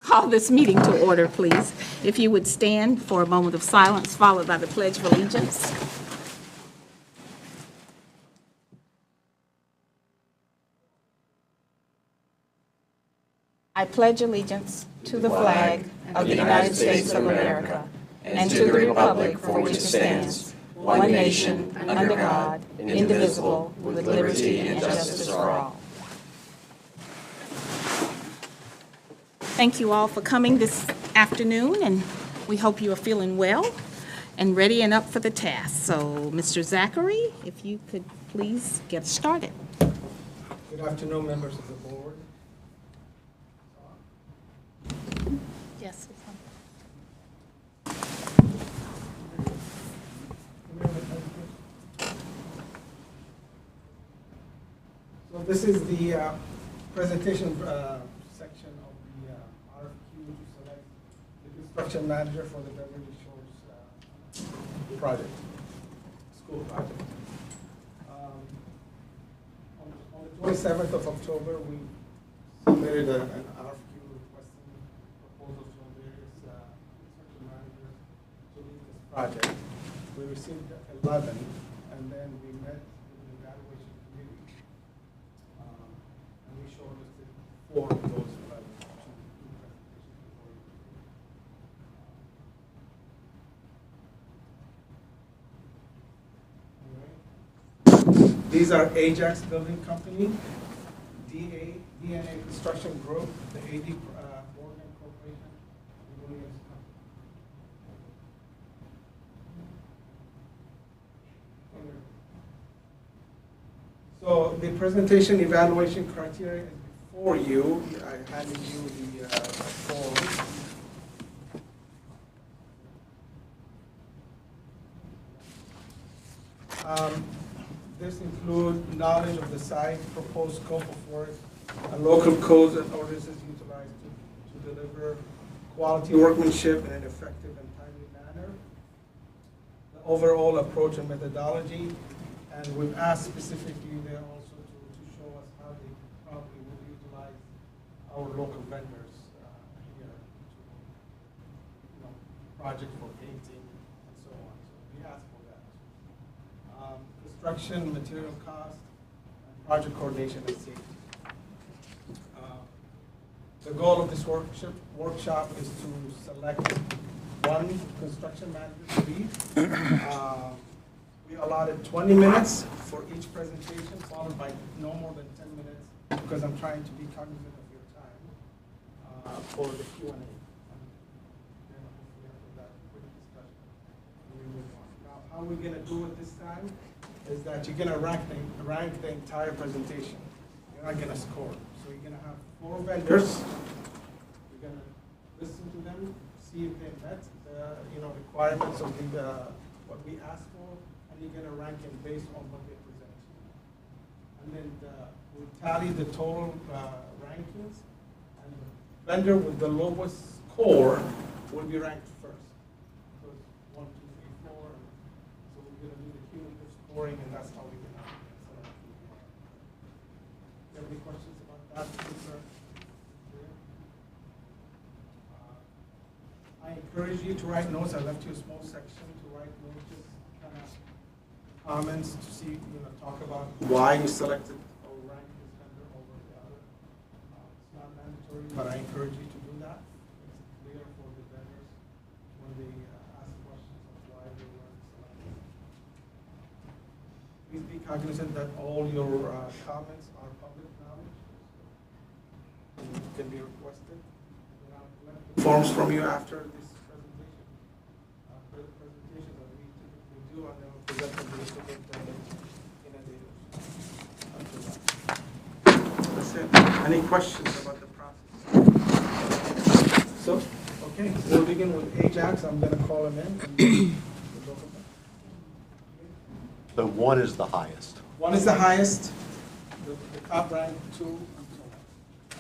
call this meeting to order, please. If you would stand for a moment of silence, followed by the Pledge of Allegiance. I pledge allegiance to the flag of the United States of America and to the republic for which it stands, one nation, under God, indivisible, with liberty and justice for all. Thank you all for coming this afternoon, and we hope you are feeling well and ready and up for the task. So, Mr. Zachary, if you could please get started. Good afternoon, members of the board. Yes. So this is the presentation section of the RFQ to select the construction manager for the Beverly Shores project, school project. On the 27th of October, we submitted an RFQ requesting proposals from various construction managers to lead this project. We received 11, and then we met with the evaluation committee, and we shortlisted 4 of those 11 to do presentations before you. All right. These are Ajax Building Company, DNA Construction Group, the AD Morgan Corporation, and Williams Company. So the presentation evaluation criteria is before you. I handed you the form. This includes knowledge of the site, proposed scope of work, and local codes and ordinances utilized to deliver quality workmanship in an effective and timely manner, the overall approach and methodology, and we've asked specifically there also to show us how they probably will utilize our local vendors here to, project for painting and so on. So we asked for that. Construction, material cost, and project coordination and safety. The goal of this workshop is to select one construction manager to lead. We allotted 20 minutes for each presentation, followed by no more than 10 minutes, because I'm trying to be cognizant of your time for the Q&A. Then hopefully after that quick discussion, we move on. Now, how we're going to do it this time is that you're going to rank the entire presentation. You're not going to score. So you're going to have 4 vendors. You're going to listen to them, see if they met the requirements of what we asked for, and you're going to rank them based on what they present. And then we'll tally the total rankings, and the vendor with the lowest score will be ranked first. So it's 1, 2, 3, 4. So we're going to do the cumulative scoring, and that's how we're going to select. Do you have any questions about that? I encourage you to write notes. I left you a small section to write notes, just kind of comments to see, talk about why you selected or ranked this vendor over the other. It's not mandatory, but I encourage you to do that. It's clear for the vendors when they ask questions of why they were selected. Please be cognizant that all your comments are public knowledge. It can be requested. Forms from you after this presentation. After the presentation that we typically do, and then we'll present them to the superintendent in a day or so. That's it. Any questions about the process? So, okay, we'll begin with Ajax. I'm going to call him in. So 1 is the highest. 1 is the highest. The top rank 2. I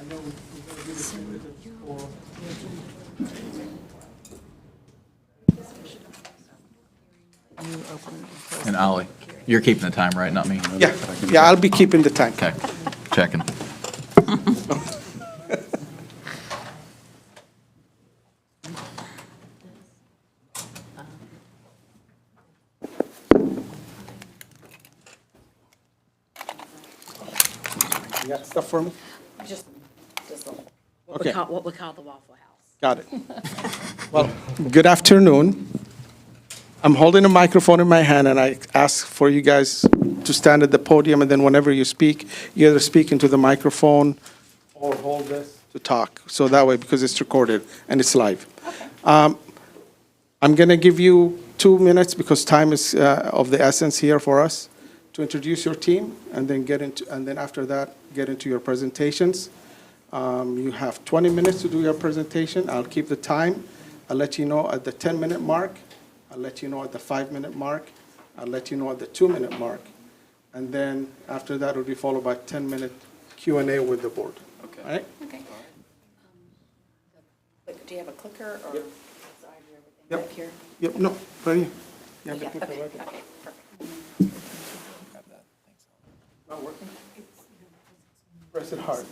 know we're going to do the cumulative score. And Ollie, you're keeping the time, right? Not me? Yeah, I'll be keeping the time. Okay, checking. got stuff for me? Just Okay. what we call the Waffle House. Got it. Well, good afternoon. I'm holding a microphone in my hand, and I ask for you guys to stand at the podium, and then whenever you speak, you either speak into the microphone or hold this to talk. So that way, because it's recorded and it's live. I'm going to give you 2 minutes because time is of the essence here for us to introduce your team, and then after that, get into your presentations. You have 20 minutes to do your presentation. I'll keep the time. I'll let you know at the 10-minute mark. I'll let you know at the 5-minute mark. I'll let you know at the 2-minute mark. And then after that will be followed by 10-minute Q&A with the board. Okay. All right? Okay. Do you have a clicker or? Yep. So I do everything Yep. back here? Yep, no, right here. You Yeah, have to okay, click the okay, record. perfect. Not working? Press it hard.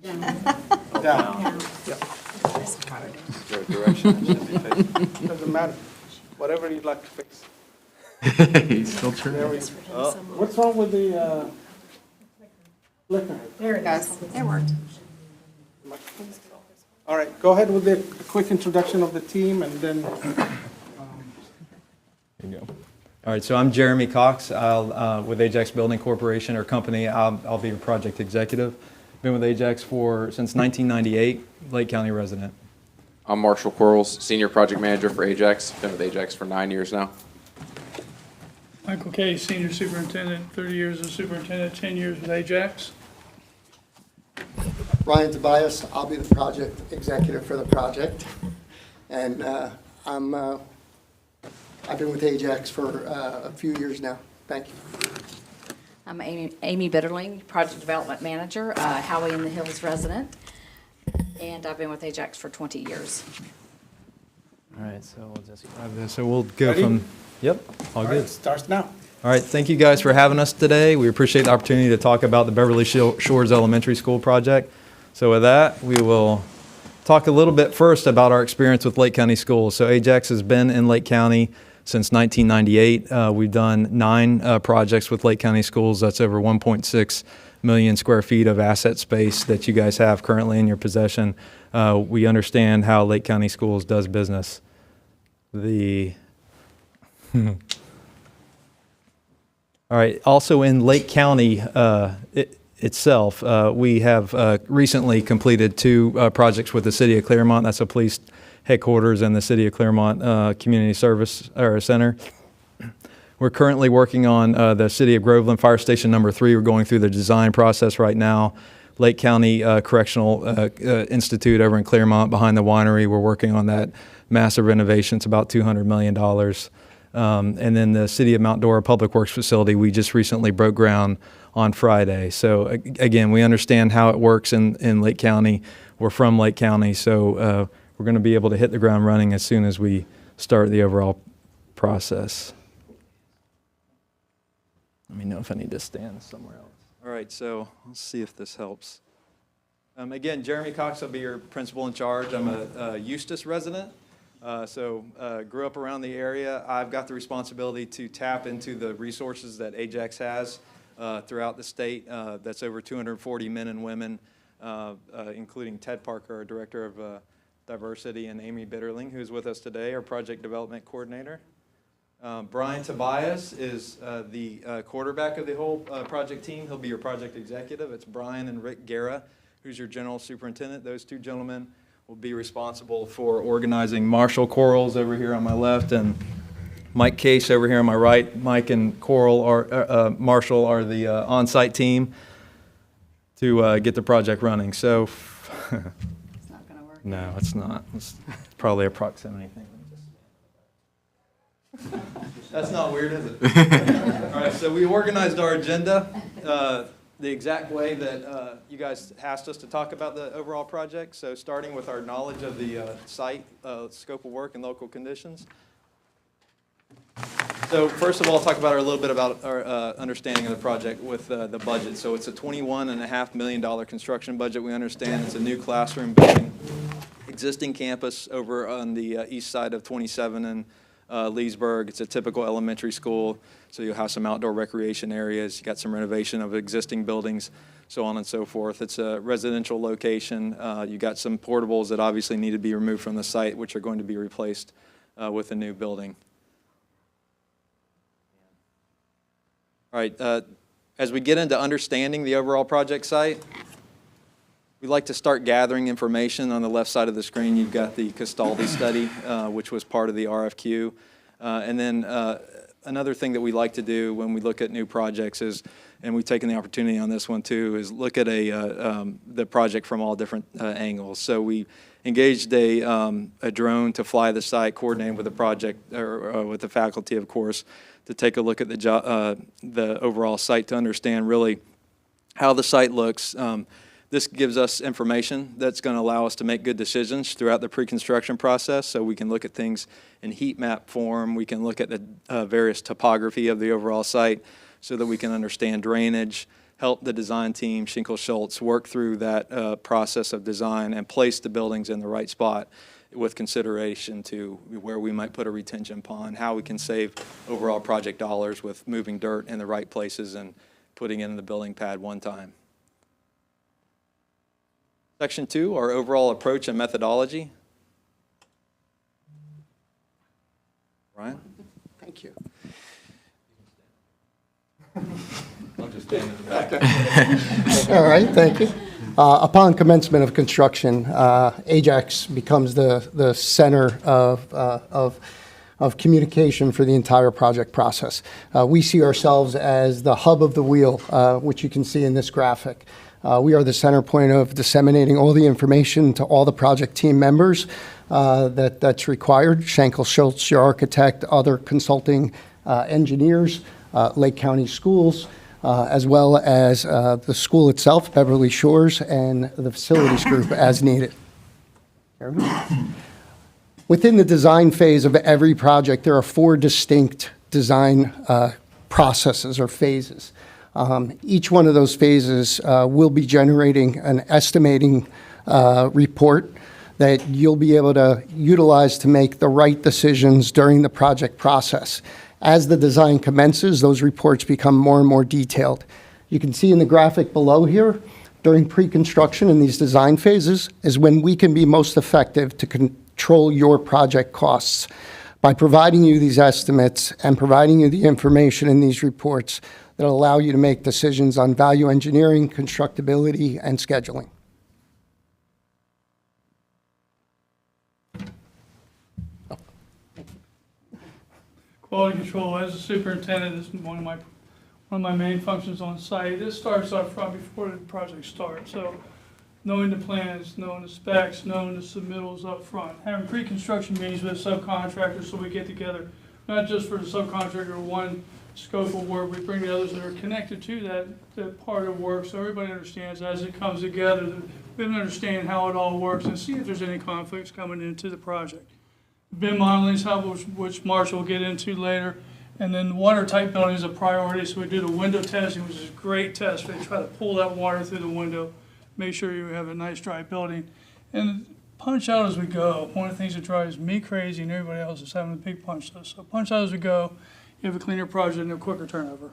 Down. Down. Yep. Doesn't matter. Whatever you'd like to fix. He's still true. There we go. What's wrong with the clicker? There it goes. It worked. All right, go ahead with the quick introduction of the team, and then, There you go. All right, so I'm Jeremy Cox with Ajax Building Corporation, or company. I'll be your project executive. Been with Ajax since 1998, Lake County resident. I'm Marshall Quarles, Senior Project Manager for Ajax. Been with Ajax for 9 years now. Michael Kay, Senior Superintendent, 30 years as superintendent, 10 years with Ajax. Ryan Tobias, I'll be the project executive for the project. And I've been with Ajax for a few years now. Thank you. I'm Amy Bitterling, Project Development Manager, Howie in the Hills resident, and I've been with Ajax for 20 years. All right, so we'll just grab this. So we'll go Ready? from, yep, all all good. right, starts now. All right, thank you guys for having us today. We appreciate the opportunity to talk about the Beverly Shores Elementary School project. So with that, we will talk a little bit first about our experience with Lake County Schools. So Ajax has been in Lake County since 1998. We've done 9 projects with Lake County Schools. That's over 1.6 million square feet of asset space that you guys have currently in your possession. We understand how Lake County Schools does business. All right, also in Lake County itself, we have recently completed 2 projects with the City of Claremont. That's a police headquarters and the City of Claremont Community Service Center. We're currently working on the City of Groveland Fire Station number 3. We're going through the design process right now. Lake County Correctional Institute over in Claremont behind the winery. We're working on that massive renovation. It's about $200 million. And then the City of Mount Dora Public Works Facility, we just recently broke ground on Friday. So again, we understand how it works in Lake County. We're from Lake County, so we're going to be able to hit the ground running as soon as we start the overall process. Let me know if I need to stand somewhere else. All right, so let's see if this helps. Again, Jeremy Cox, I'll be your principal in charge. I'm a Eustis resident. Grew up around the area. I've got the responsibility to tap into the resources that Ajax has throughout the state. That's over 240 men and women, including Ted Parker, our Director of Diversity, and Amy Bitterling, who's with us today, our Project Development Coordinator. Brian Tobias is the quarterback of the whole project team. He'll be your project executive. It's Brian and Rick Guerra, who's your general superintendent. Those 2 gentlemen will be responsible for organizing. Marshall Quarles over here on my left and Mike Case over here on my right. Mike and Marshall are the on-site team to get the project running. So, It's not going to work. no, it's not. It's probably a proximity thing. That's not weird, is it? All right, so we organized our agenda the exact way that you guys asked us to talk about the overall project. So starting with our knowledge of the site, scope of work, and local conditions. So first of all, I'll talk about a little bit about our understanding of the project with the budget. So it's a $21.5 million construction budget. We understand it's a new classroom building, existing campus over on the east side of 27 and Leesburg. It's a typical elementary school, so you'll have some outdoor recreation areas. You got some renovation of existing buildings, so on and so forth. It's a residential location. You got some portables that obviously need to be removed from the site, which are going to be replaced with a new building. All right, as we get into understanding the overall project site, we'd like to start gathering information. On the left side of the screen, you've got the Castaldi study, which was part of the RFQ. And then another thing that we like to do when we look at new projects is, and we've taken the opportunity on this one too, is look at the project from all different angles. So we engaged a drone to fly the site, coordinated with the project, or with the faculty, of course, to take a look at the overall site to understand really how the site looks. This gives us information that's going to allow us to make good decisions throughout the pre-construction process, so we can look at things in heat map form. We can look at the various topography of the overall site so that we can understand drainage, help the design team, Schinkel Schultz, work through that process of design and place the buildings in the right spot with consideration to where we might put a retention pond, how we can save overall project dollars with moving dirt in the right places and putting it in the building pad one time. Section 2, our overall approach and methodology. Ryan? Thank you. I'll just stand in the back. All right, thank you. Upon commencement of construction, Ajax becomes the center of communication for the entire project process. We see ourselves as the hub of the wheel, which you can see in this graphic. We are the center point of disseminating all the information to all the project team members that's required. Schinkel Schultz, your architect, other consulting engineers, Lake County Schools, as well as the school itself, Beverly Shores, and the facilities group as needed. Within the design phase of every project, there are 4 distinct design processes or phases. Each one of those phases will be generating an estimating report that you'll be able to utilize to make the right decisions during the project process. As the design commences, those reports become more and more detailed. You can see in the graphic below here, during pre-construction in these design phases is when we can be most effective to control your project costs. By providing you these estimates and providing you the information in these reports that allow you to make decisions on value engineering, constructability, and scheduling. Quality control, as a superintendent, is one of my main functions on site. This starts up front before the project starts. So knowing the plans, knowing the specs, knowing the submittals up front, having pre-construction meetings with subcontractors so we get together, not just for the subcontractor one scope of work, we bring the others that are connected to that part of work so everybody understands as it comes together, that we understand how it all works and see if there's any conflicts coming into the project. BIM modeling is how, which Marshall will get into later. And then water tight building is a priority, so we do the window testing, which is a great test. They try to pull that water through the window, make sure you have a nice dry building. And punch out as we go. One of the things that drives me crazy and everybody else is having a big punch list. So punch out as we go, you have a cleaner project and a quicker turnover.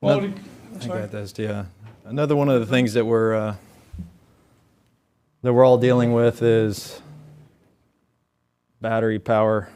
Quality, I got this, yeah. Another one of the things that we're all dealing with is battery power.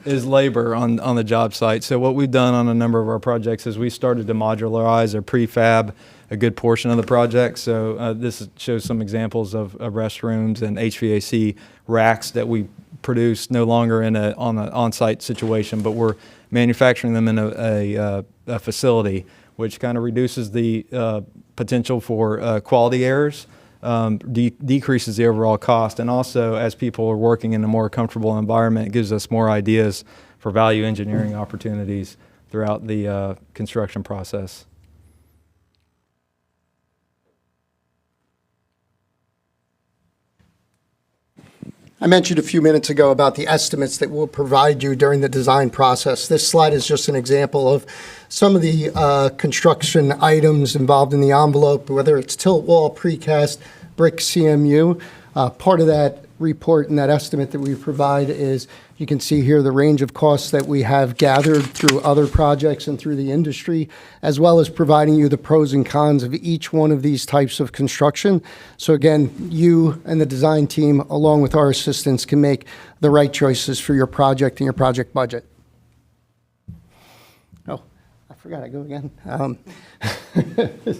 is labor on the job site. So what we've done on a number of our projects is we started to modularize or prefab a good portion of the project. So this shows some examples of restrooms and HVAC racks that we produce no longer on an on-site situation, but we're manufacturing them in a facility, which kind of reduces the potential for quality errors. Decreases the overall cost, and also as people are working in a more comfortable environment, it gives us more ideas for value engineering opportunities throughout the construction process. I mentioned a few minutes ago about the estimates that we'll provide you during the design process. This slide is just an example of some of the construction items involved in the envelope, whether it's tilt wall, precast, brick CMU. Part of that report and that estimate that we provide is, you can see here the range of costs that we have gathered through other projects and through the industry, as well as providing you the pros and cons of each one of these types of construction. So again, you and the design team, along with our assistants, can make the right choices for your project and your project budget. Oh, I forgot, I go again.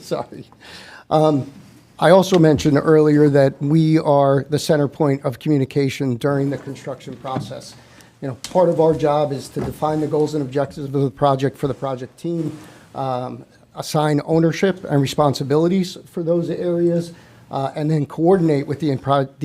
Sorry. I also mentioned earlier that we are the center point of communication during the construction process. You know, part of our job is to define the goals and objectives of the project for the project team, assign ownership and responsibilities for those areas, and then coordinate with the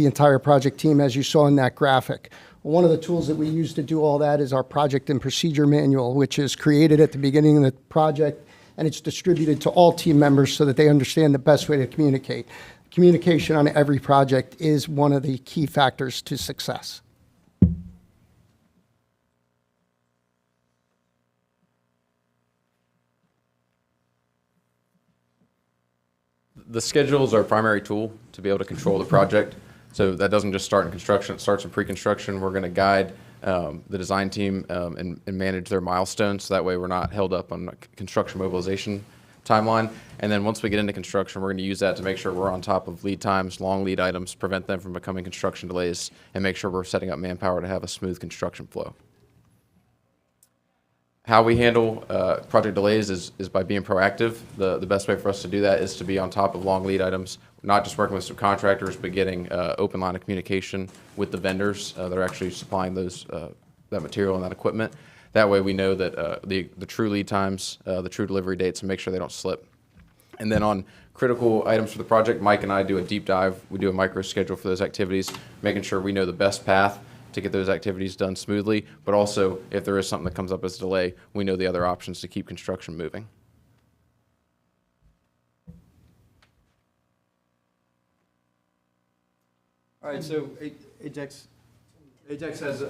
entire project team, as you saw in that graphic. One of the tools that we use to do all that is our project and procedure manual, which is created at the beginning of the project, and it's distributed to all team members so that they understand the best way to communicate. Communication on every project is one of the key factors to success. The schedule is our primary tool to be able to control the project. So that doesn't just start in construction, it starts in pre-construction. We're going to guide the design team and manage their milestones, so that way we're not held up on a construction mobilization timeline. And then once we get into construction, we're going to use that to make sure we're on top of lead times, long lead items, prevent them from becoming construction delays, and make sure we're setting up manpower to have a smooth construction flow. How we handle project delays is by being proactive. The best way for us to do that is to be on top of long lead items, not just working with subcontractors, but getting open line of communication with the vendors that are actually supplying those that material and that equipment. That way we know that the true lead times, the true delivery dates, and make sure they don't slip. And then on critical items for the project, Mike and I do a deep dive. We do a micro schedule for those activities, making sure we know the best path to get those activities done smoothly, but also if there is something that comes up as a delay, we know the other options to keep construction moving. All right, so Ajax has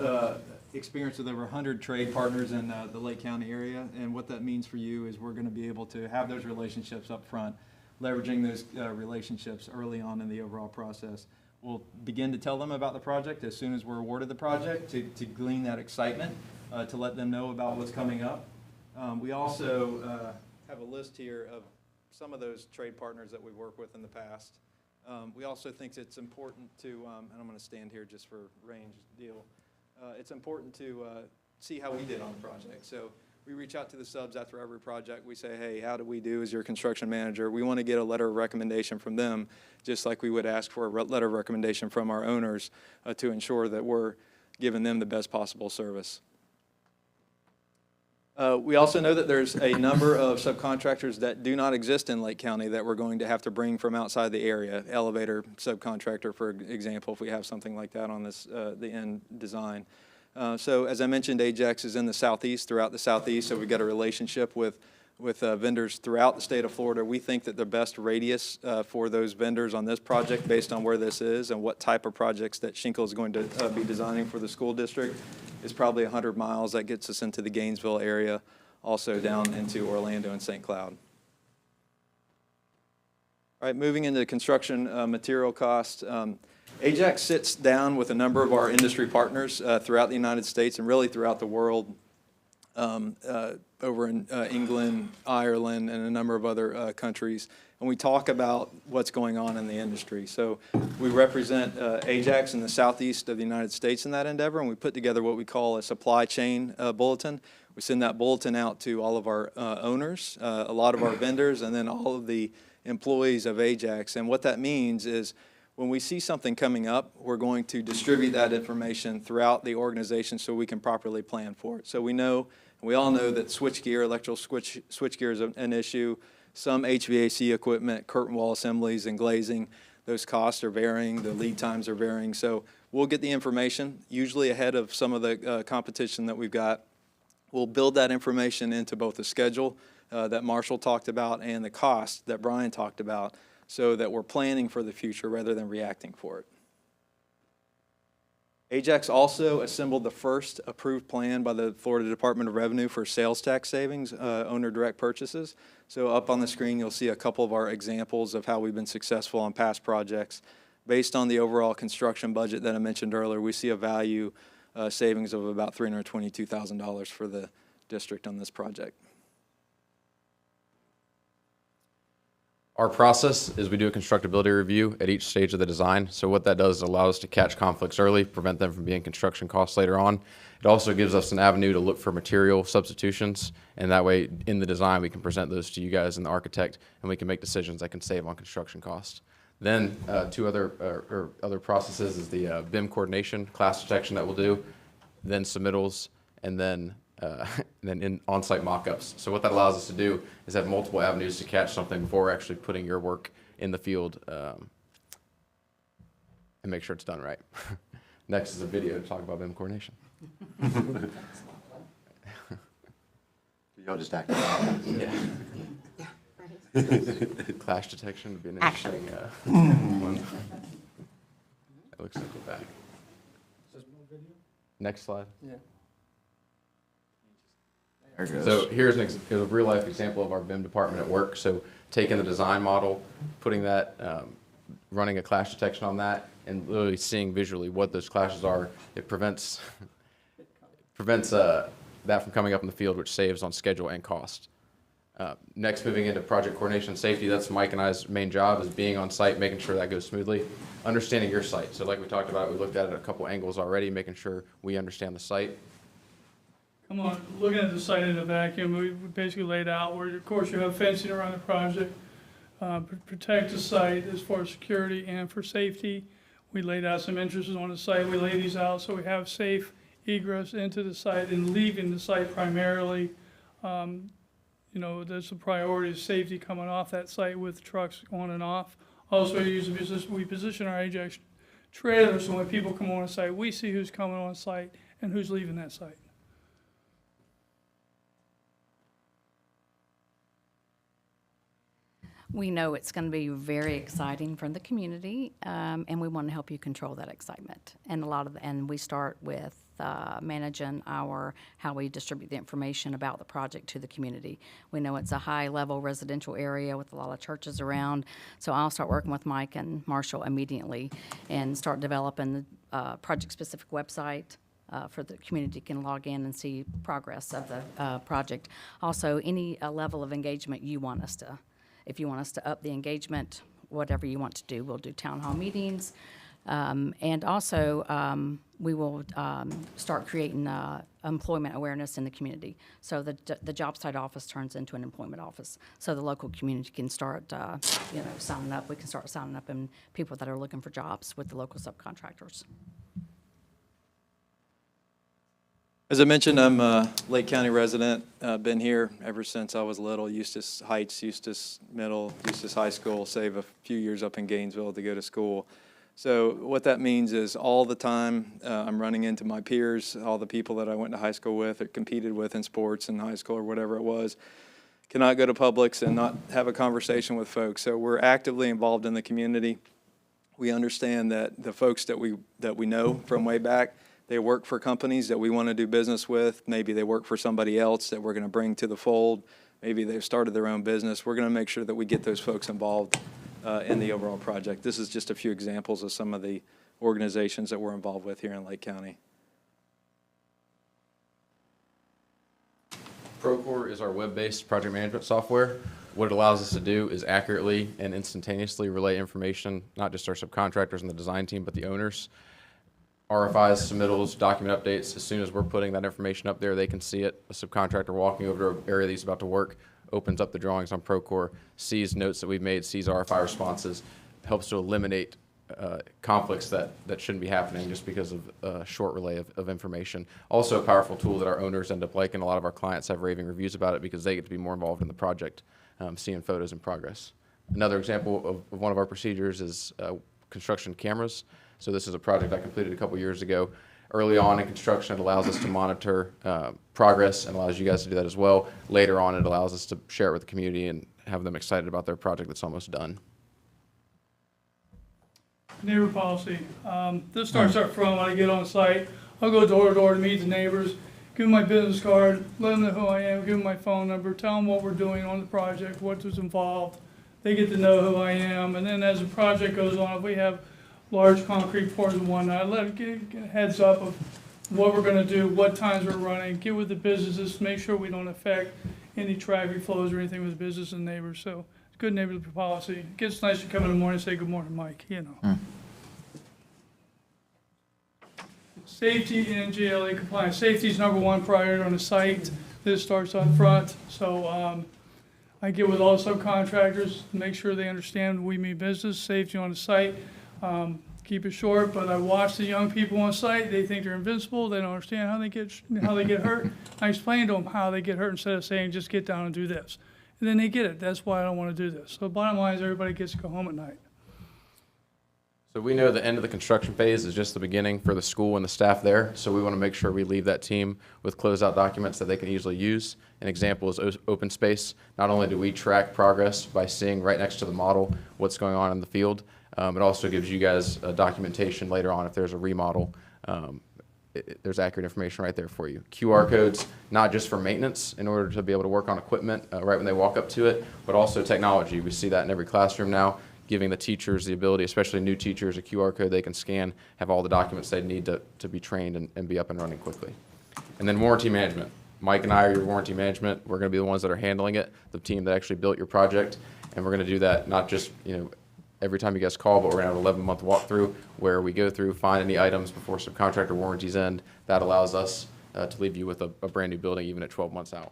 experience with over 100 trade partners in the Lake County area, and what that means for you is we're going to be able to have those relationships up front, leveraging those relationships early on in the overall process. We'll begin to tell them about the project as soon as we're awarded the project to glean that excitement, to let them know about what's coming up. We also have a list here of some of those trade partners that we've worked with in the past. We also think it's important to, and I'm going to stand here just for range deal, it's important to see how we did on the project. So we reach out to the subs after every project. We say, hey, how do we do as your construction manager? We want to get a letter of recommendation from them, just like we would ask for a letter of recommendation from our owners to ensure that we're giving them the best possible service. We also know that there's a number of subcontractors that do not exist in Lake County that we're going to have to bring from outside the area. Elevator subcontractor, for example, if we have something like that on this, the end design. So as I mentioned, Ajax is in the southeast, throughout the southeast, so we've got a relationship with vendors throughout the state of Florida. We think that the best radius for those vendors on this project, based on where this is and what type of projects that Schinkel is going to be designing for the school district, is probably 100 miles. That gets us into the Gainesville area, also down into Orlando and St. Cloud. All right, moving into construction material cost. Ajax sits down with a number of our industry partners throughout the United States and really throughout the world, over in England, Ireland, and a number of other countries, and we talk about what's going on in the industry. So we represent Ajax in the southeast of the United States in that endeavor, and we put together what we call a supply chain bulletin. We send that bulletin out to all of our owners, a lot of our vendors, and then all of the employees of Ajax. And what that means is when we see something coming up, we're going to distribute that information throughout the organization so we can properly plan for it. So we know, we all know that switchgear, electrical switchgear is an issue. Some HVAC equipment, curtain wall assemblies and glazing, those costs are varying, the lead times are varying. So we'll get the information, usually ahead of some of the competition that we've got. We'll build that information into both the schedule that Marshall talked about and the cost that Brian talked about, so that we're planning for the future rather than reacting for it. Ajax also assembled the first approved plan by the Florida Department of Revenue for sales tax savings, owner direct purchases. So up on the screen, you'll see a couple of our examples of how we've been successful on past projects. based on the overall construction budget that I mentioned earlier, we see a value savings of about $322,000 for the district on this project. Our process is we do a constructability review at each stage of the design. So what that does is allow us to catch conflicts early, prevent them from being construction costs later on. It also gives us an avenue to look for material substitutions, and that way in the design we can present those to you guys and the architect, and we can make decisions that can save on construction costs. Then two other processes is the BIM coordination, class detection that we'll do, then submittals, and then in on-site mock-ups. So what that allows us to do is have multiple avenues to catch something before we're actually putting your work in the field and make sure it's done right. Next is a video to talk about BIM coordination. Y'all just act. Yeah. Clash detection would be an interesting one. That looks like the back. Next slide. So here's a real-life example of our BIM department at work. So taking the design model, putting that, running a clash detection on that, and literally seeing visually what those clashes are. It prevents that from coming up in the field, which saves on schedule and cost. Next, moving into project coordination and safety, that's Mike and I's main job, is being on site, making sure that goes smoothly. Understanding your site. So like we talked about, we looked at it at a couple angles already, making sure we understand the site. Come on, looking at the site in a vacuum, we basically laid out where, of course, you have fencing around the project, protect the site as far as security and for safety. We laid out some entrances on the site. We lay these out so we have safe egress into the site and leaving the site primarily. You know, there's a priority of safety coming off that site with trucks on and off. Also, we position our Ajax trailers so when people come on site, we see who's coming on site and who's leaving that site. We know it's going to be very exciting for the community, and we want to help you control that excitement. And we start with managing how we distribute the information about the project to the community. We know it's a high-level residential area with a lot of churches around, so I'll start working with Mike and Marshall immediately and start developing the project-specific website for the community can log in and see progress of the project. Also, any level of engagement you want us to. If you want us to up the engagement, whatever you want to do, we'll do town hall meetings. And also, we will start creating employment awareness in the community. So the job site office turns into an employment office. So the local community can start, signing up. We can start signing up in people that are looking for jobs with the local subcontractors. As I mentioned, I'm a Lake County resident. Been here ever since I was little. Eustis Heights, Eustis Middle, Eustis High School. Save a few years up in Gainesville to go to school. So what that means is all the time I'm running into my peers, all the people that I went to high school with or competed with in sports in high school or whatever it was, cannot go to Publix and not have a conversation with folks. So we're actively involved in the community. We understand that the folks that we know from way back, they work for companies that we want to do business with. Maybe they work for somebody else that we're going to bring to the fold. Maybe they've started their own business. We're going to make sure that we get those folks involved in the overall project. This is just a few examples of some of the organizations that we're involved with here in Lake County. Procore is our web-based project management software. What it allows us to do is accurately and instantaneously relay information, not just our subcontractors and the design team, but the owners. RFIs, submittals, document updates. As soon as we're putting that information up there, they can see it. A subcontractor walking over to an area that he's about to work opens up the drawings on Procore, sees notes that we've made, sees RFI responses, helps to eliminate conflicts that shouldn't be happening just because of a short relay of information. Also a powerful tool that our owners end up liking. A lot of our clients have raving reviews about it because they get to be more involved in the project, seeing photos in progress. Another example of one of our procedures is construction cameras. So this is a project I completed a couple years ago. Early on in construction, it allows us to monitor progress and allows you guys to do that as well. Later on, it allows us to share it with the community and have them excited about their project that's almost done. Neighbor policy. This starts up front when I get on site. I'll go door to door to meet the neighbors, give them my business card, let them know who I am, give them my phone number, tell them what we're doing on the project, what was involved. They get to know who I am, and then as the project goes on, if we have large concrete pours and whatnot. Let it get a heads up of what we're gonna do, what times we're running, get with the businesses, to make sure we don't affect any traffic flows or anything with business and neighbors. So it's good neighborly policy. It gets nice to come in the morning and say, good morning, Mike, you know. Safety and GLA compliance. Safety is number one priority on the site. This starts up front. So I get with all subcontractors to make sure they understand we mean business, safety on the site. Keep it short, but I watch the young people on site. They think they're invincible. They don't understand how they get hurt. I explain to them how they get hurt instead of saying, just get down and do this. And then they get it. That's why I don't want to do this. So bottom line is everybody gets to go home at night. So we know the end of the construction phase is just the beginning for the school and the staff there. So we want to make sure we leave that team with closeout documents that they can easily use. An example is open space. Not only do we track progress by seeing right next to the model what's going on in the field, it also gives you guys documentation later on if there's a remodel. There's accurate information right there for you. QR codes, not just for maintenance in order to be able to work on equipment right when they walk up to it, but also technology. We see that in every classroom now, giving the teachers the ability, especially new teachers, a QR code they can scan, have all the documents they need to be trained and be up and running quickly. And then warranty management. Mike and I are your warranty management. We're going to be the ones that are handling it, the team that actually built your project. And we're going to do that not just, every time you guys call, but we're going to have an 11-month walkthrough where we go through, find any items before subcontractor warranties end. That allows us to leave you with a brand new building even at 12 months out.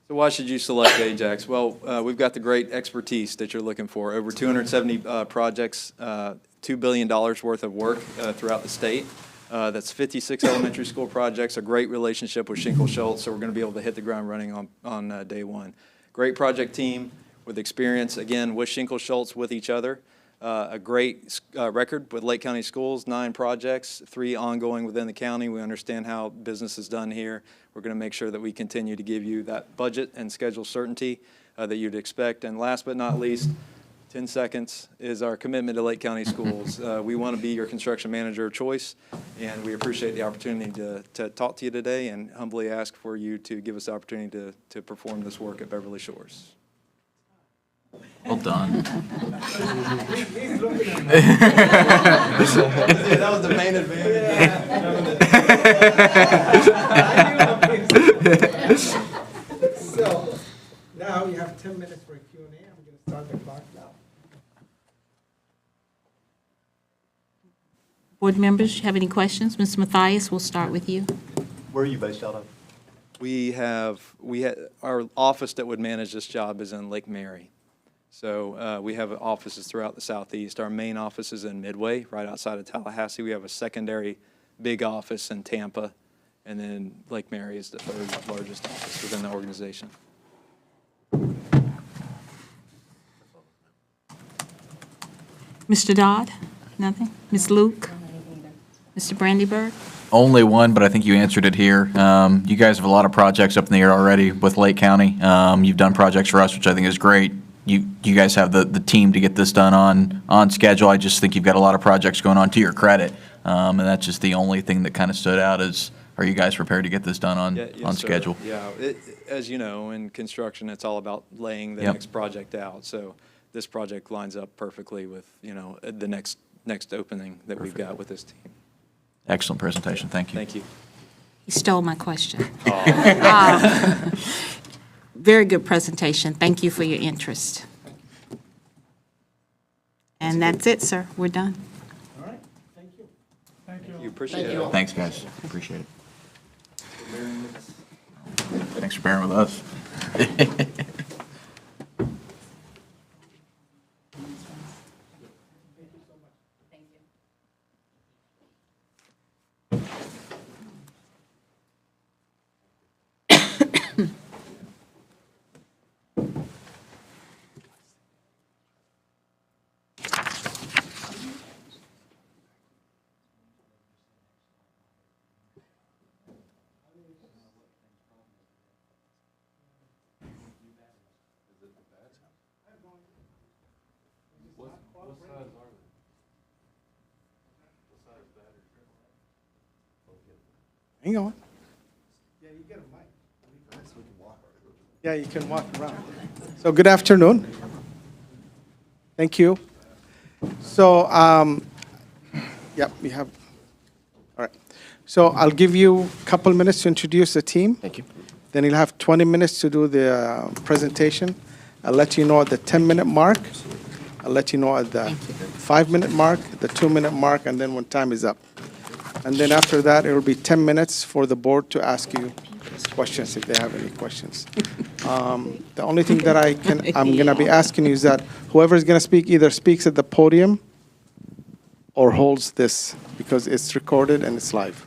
So why should you select Ajax? Well, we've got the great expertise that you're looking for. Over 270 projects, $2 billion worth of work throughout the state. That's 56 elementary school projects, a great relationship with Schinkel Schultz, so we're going to be able to hit the ground running on day one. Great project team with experience, again, with Schinkel Schultz, with each other. A great record with Lake County Schools, 9 projects, 3 ongoing within the county. We understand how business is done here. We're going to make sure that we continue to give you that budget and schedule certainty that you'd expect. And last but not least, 10 seconds, is our commitment to Lake County Schools. We want to be your construction manager of choice, and we appreciate the opportunity to talk to you today and humbly ask for you to give us the opportunity to perform this work at Beverly Shores. Well done. He's looking at me. That was the main advantage. So now you have 10 minutes for a Q&A. I'm going to start the clock now. Board members, have any questions? Ms. Mathias, we'll start with you. Where are you based out of? We had our office that would manage this job is in Lake Mary. So we have offices throughout the southeast. Our main office is in Midway, right outside of Tallahassee. We have a secondary big office in Tampa, and then Lake Mary is the 3rd largest office within the organization. Mr. Dodd? Nothing? Ms. Luke? Mr. Brandyberg? Only one, but I think you answered it here. You guys have a lot of projects up in the air already with Lake County. You've done projects for us, which I think is great. You guys have the team to get this done on schedule. I just think you've got a lot of projects going on, to your credit. And that's just the only thing that kind of stood out is, are you guys prepared to get this done on schedule? Yeah, as you know, in construction, it's all about laying the Yep. next project out. So this project lines up perfectly with, the next opening that we've got with this team. Excellent presentation. Thank you. Thank you. He stole my question. Very good presentation. Thank you for your interest. And that's it, sir. We're done. All right, thank you. Thank you. You appreciate it. Thanks, guys. Appreciate it. Thanks for bearing with us. Hang on. Yeah, you get a mic. Yeah, you can walk around. So good afternoon. Thank you. So Yep, we have. All right. So I'll give you a couple minutes to introduce the team. Thank you. Then you'll have 20 minutes to do the presentation. I'll let you know at the 10-minute mark. I'll let you know at the 5-minute mark, the 2-minute mark, and then when time is up. And then after that, it will be 10 minutes for the board to ask you questions if they have any questions. The only thing that I'm going to be asking you is that whoever is going to speak either speaks at the podium or holds this, because it's recorded and it's live.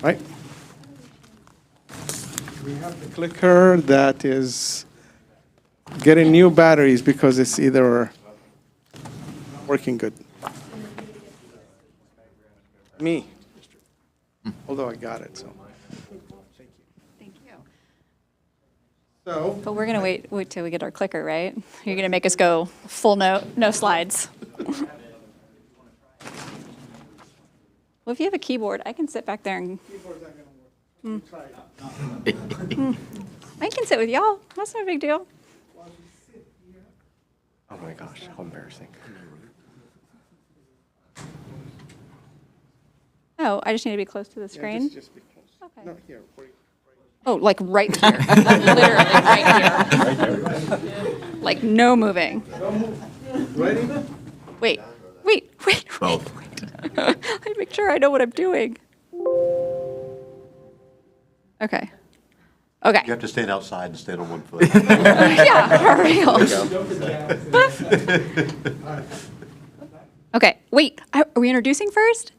Right? We have the clicker that is getting new batteries because it's either not working good. Me. Although I got it, so. Thank you. So, But we're going to wait till we get our clicker, right? You're going to make us go full no slides. Well, if you have a keyboard, I can sit back there and I can sit with y'all. That's no big deal. Oh my gosh, how embarrassing. Oh, I just need to be close to the screen? just be close. Okay. No, here. Oh, like right here. Literally right here. Like no moving. Ready? Wait. I make sure I know what I'm doing. Okay. You Okay. have to stand outside and stand on one foot. Yeah, for real. Okay, wait, are we introducing first?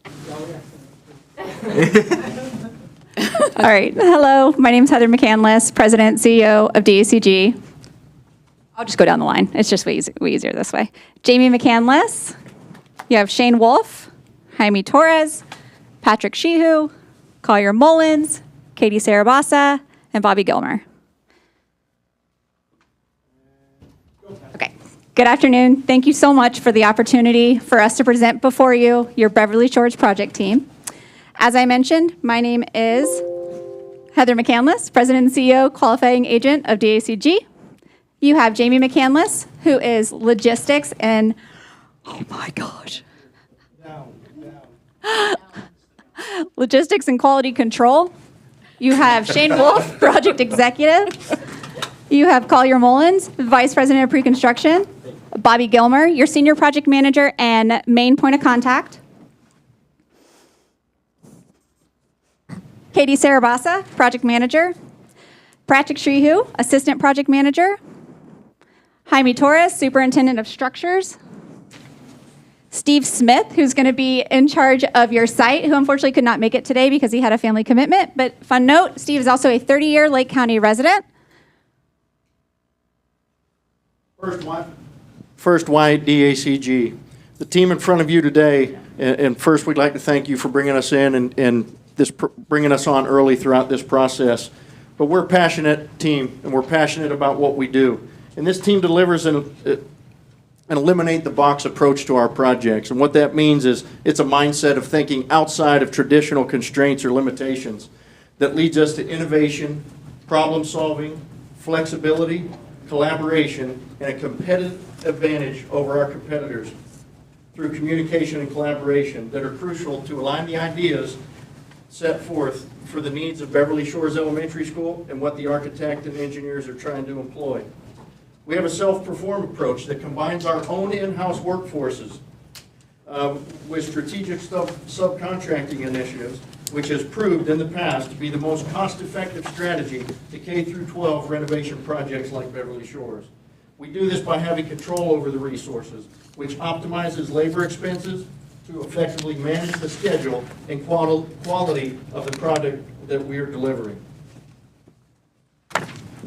All right, hello, my name's Heather McCandless, President, CEO of DACG. I'll just go down the line. It's just way easier this way. Jamie McCandless, you have Shane Wolf, Jaime Torres, Patrick Sheehu, Collier Mullins, Katie Sarabasa, and Bobby Gilmer. Okay. Good afternoon. Thank you so much for the opportunity for us to present before you your Beverly Shores project team. As I mentioned, my name is Heather McCandless, President and CEO, Qualifying Agent of DACG. You have Jamie McCandless, who is Logistics and, oh my gosh. Logistics and Quality Control. You have Shane Wolf, Project Executive. You have Collier Mullins, Vice President of Pre-Construction. Bobby Gilmer, your Senior Project Manager and main point of contact. Katie Sarabasa, Project Manager. Patrick Sheehu, Assistant Project Manager. Jaime Torres, Superintendent of Structures. Steve Smith, who's going to be in charge of your site, who unfortunately could not make it today because he had a family commitment. But fun note, Steve is also a 30-year Lake County resident. First, why DACG? The team in front of you today, and first we'd like to thank you for bringing us in and bringing us on early throughout this process. But we're a passionate team, and we're passionate about what we do. And this team delivers an eliminate-the-box approach to our projects. And what that means is it's a mindset of thinking outside of traditional constraints or limitations that leads us to innovation, problem-solving, flexibility, collaboration, and a competitive advantage over our competitors through communication and collaboration that are crucial to align the ideas set forth for the needs of Beverly Shores Elementary School and what the architect and engineers are trying to employ. We have a self-perform approach that combines our own in-house workforces with strategic subcontracting initiatives, which has proved in the past to be the most cost-effective strategy to K-12 renovation projects like Beverly Shores. We do this by having control over the resources, which optimizes labor expenses to effectively manage the schedule and quality of the product that we are delivering.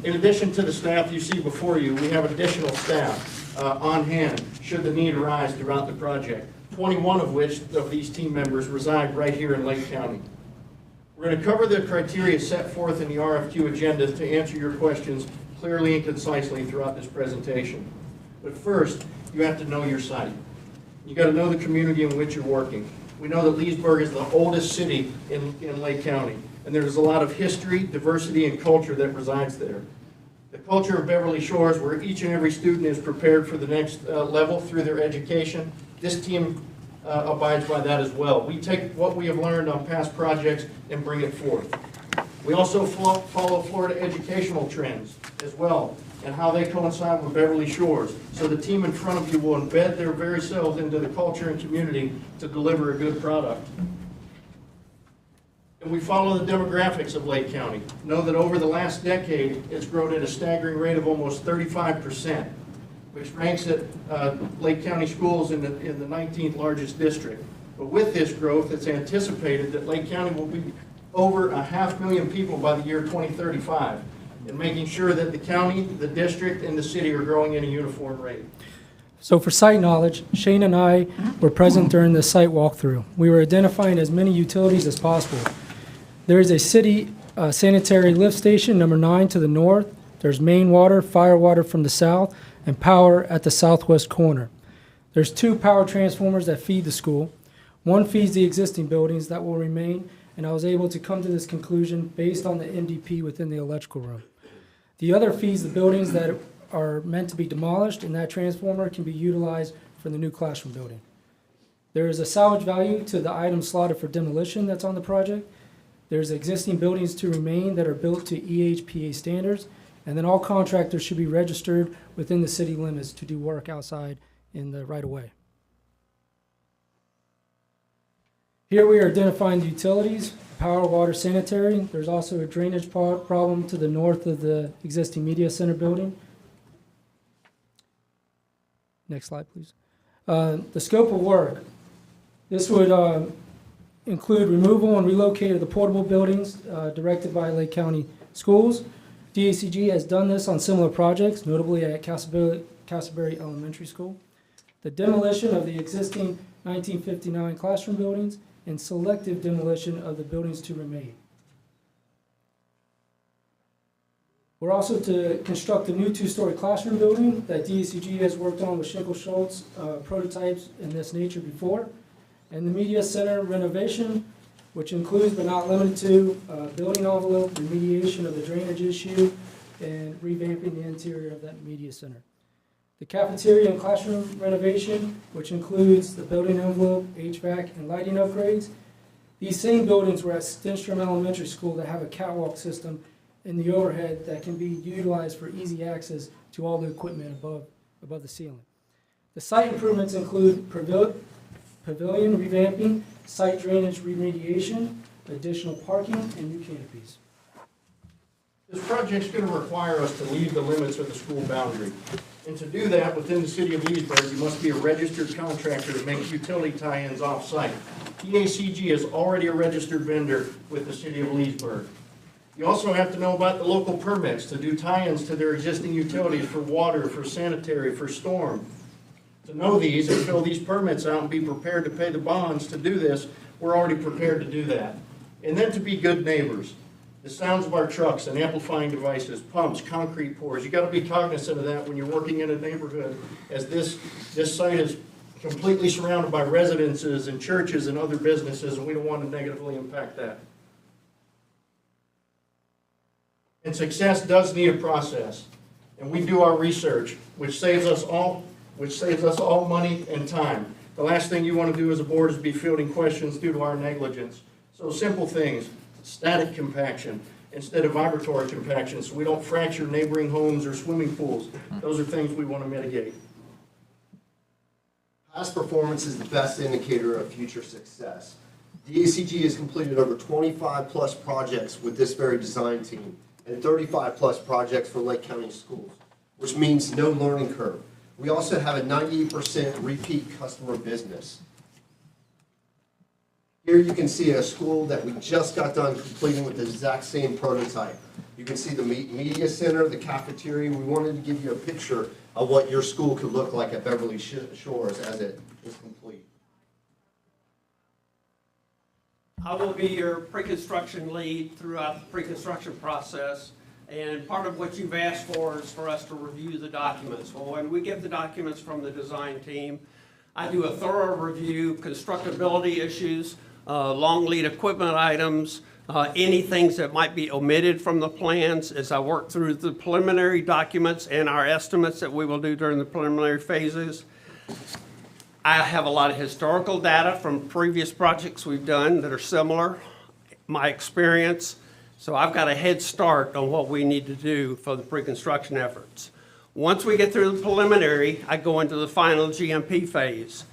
In addition to the staff you see before you, we have additional staff on hand should the need arise throughout the project, 21 of which of these team members reside right here in Lake County. We're going to cover the criteria set forth in the RFQ agenda to answer your questions clearly and concisely throughout this presentation. But first, you have to know your site. You got to know the community in which you're working. We know that Leesburg is the oldest city in Lake County, and there's a lot of history, diversity, and culture that resides there. The culture of Beverly Shores, where each and every student is prepared for the next level through their education, this team abides by that as well. We take what we have learned on past projects and bring it forth. We also follow Florida educational trends as well and how they coincide with Beverly Shores. So the team in front of you will embed their very selves into the culture and community to deliver a good product. And we follow the demographics of Lake County. Know that over the last decade, it's grown at a staggering rate of almost 35%, which ranks it Lake County schools in the 19th largest district. But with this growth, it's anticipated that Lake County will be over 500,000 people by the year 2035, and making sure that the county, the district, and the city are growing at a uniform rate. So for site knowledge, Shane and I were present during the site walkthrough. We were identifying as many utilities as possible. There is a city sanitary lift station, number 9 to the north. There's main water, fire water from the south, and power at the southwest corner. There's 2 power transformers that feed the school. One feeds the existing buildings that will remain, and I was able to come to this conclusion based on the MDP within the electrical room. The other feeds the buildings that are meant to be demolished, and that transformer can be utilized for the new classroom building. There is a salvage value to the items slotted for demolition that's on the project. There's existing buildings to remain that are built to EHPA standards, and then all contractors should be registered within the city limits to do work outside in the right-of-way. Here we are identifying the utilities, power, water, sanitary. There's also a drainage problem to the north of the existing media center building. Next slide, please. The scope of work. This would include removal and relocate of the portable buildings directed by Lake County Schools. DACG has done this on similar projects, notably at Castleberry Elementary School. The demolition of the existing 1959 classroom buildings and selective demolition of the buildings to remain. We're also to construct a new 2-story classroom building that DACG has worked on with Schenkel Schultz prototypes in this nature before. And the media center renovation, which includes but not limited to building envelope, remediation of the drainage issue, and revamping the interior of that media center. The cafeteria and classroom renovation, which includes the building envelope, HVAC, and lighting upgrades. These same buildings were at Stenstrom Elementary School that have a catwalk system in the overhead that can be utilized for easy access to all the equipment above the ceiling. The site improvements include pavilion revamping, site drainage remediation, additional parking, and new canopies. This project's going to require us to leave the limits of the school boundary. And to do that, within the city of Leesburg, you must be a registered contractor to make utility tie-ins off-site. DACG is already a registered vendor with the city of Leesburg. You also have to know about the local permits to do tie-ins to their existing utilities for water, for sanitary, for storm. To know these and fill these permits out and be prepared to pay the bonds to do this, we're already prepared to do that. And then to be good neighbors. The sounds of our trucks and amplifying devices, pumps, concrete pours, you got to be cognizant of that when you're working in a neighborhood, as this site is completely surrounded by residences and churches and other businesses, and we don't want to negatively impact that. And success does need a process, and we do our research, which saves us all money and time. The last thing you want to do as a board is be fielding questions due to our negligence. So simple things. Static compaction instead of vibratory compaction, so we don't fracture neighboring homes or swimming pools. Those are things we want to mitigate. Past performance is the best indicator of future success. DACG has completed over 25 plus projects with this very design team and 35 plus projects for Lake County Schools, which means no learning curve. We also have a 98% repeat customer business. Here you can see a school that we just got done completing with the exact same prototype. You can see the media center, the cafeteria. We wanted to give you a picture of what your school could look like at Beverly Shores as it is complete. I will be your pre-construction lead throughout the pre-construction process. And part of what you've asked for is for us to review the documents. Well, when we get the documents from the design team, I do a thorough review, constructability issues, long lead equipment items, any things that might be omitted from the plans as I work through the preliminary documents and our estimates that we will do during the preliminary phases. I have a lot of historical data from previous projects we've done that are similar, my experience. So I've got a head start on what we need to do for the pre-construction efforts. Once we get through the preliminary, I go into the final GMP phase.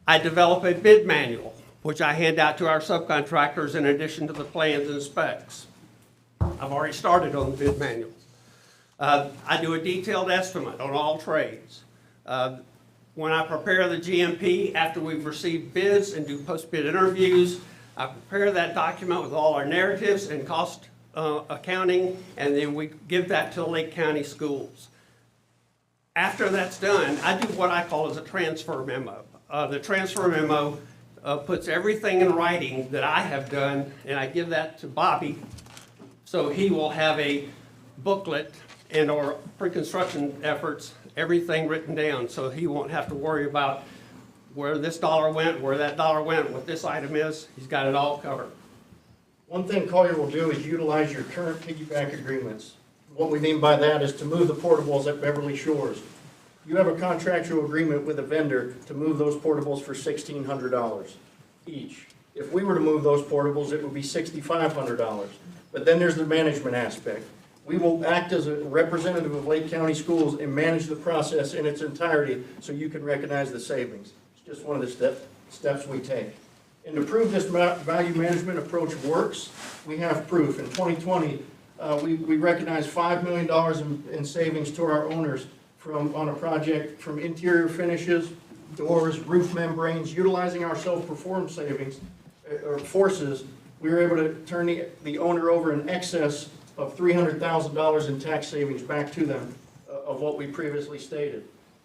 I develop a bid manual, which I hand out to our subcontractors in addition to the plans and specs. I've already started on the bid manual. I do a detailed estimate on all trades. When I prepare the GMP, after we've received bids and do post-bid interviews, I prepare that document with all our narratives and cost accounting, and then we give that to the Lake County schools. After that's done, I do what I call as a transfer memo. The transfer memo puts everything in writing that I have done, and I give that to Bobby, so he will have a booklet and or pre-construction efforts, everything written down, so he won't have to worry about where this dollar went, where that dollar went, what this item is. He's got it all covered. One thing Collier will do is utilize your current piggyback agreements. What we mean by that is to move the portables at Beverly Shores. You have a contractual agreement with a vendor to move those portables for $1,600 each. If we were to move those portables, it would be $6,500. But then there's the management aspect. We will act as a representative of Lake County Schools and manage the process in its entirety so you can recognize the savings. It's just one of the steps we take. And to prove this value management approach works, we have proof. In 2020, we recognized $5 million in savings to our owners on a project from interior finishes, doors, roof membranes, utilizing our self-performed savings or forces. We were able to turn the owner over in excess of $300,000 in tax savings back to them of what we previously stated.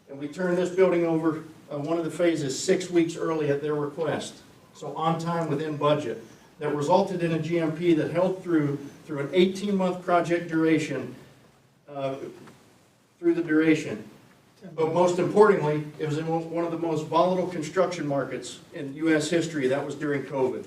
And we turned this building over, one of the phases, 6 weeks early at their request. So on time, within budget. That resulted in a GMP that held through an 18-month project duration, through the duration. But most importantly, it was in one of the most volatile construction markets in U.S. history. That was during COVID.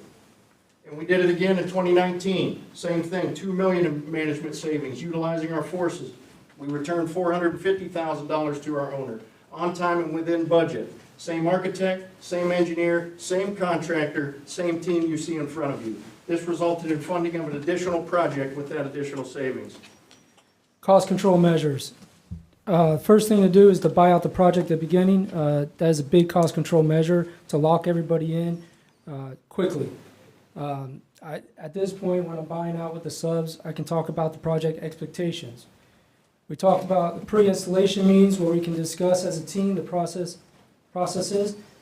And we did it again in 2019. Same thing, $2 million in management savings, utilizing our forces. We returned $450,000 to our owner, on time and within budget. Same architect, same engineer, same contractor, same team you see in front of you. This resulted in funding of an additional project with that additional savings. Cost control measures. First thing to do is to buy out the project at the beginning. That is a big cost control measure to lock everybody in quickly. At this point, when I'm buying out with the subs, I can talk about the project expectations. We talked about the pre-installation meetings where we can discuss as a team the processes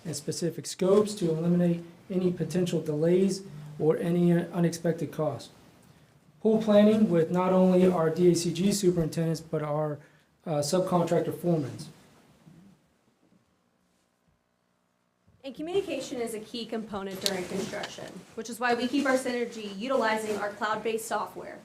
and specific scopes to eliminate any potential delays or any unexpected costs. Pool planning with not only our DACG superintendents, but our subcontractor foremans. And communication is a key component during construction, which is why we keep our synergy utilizing our cloud-based software,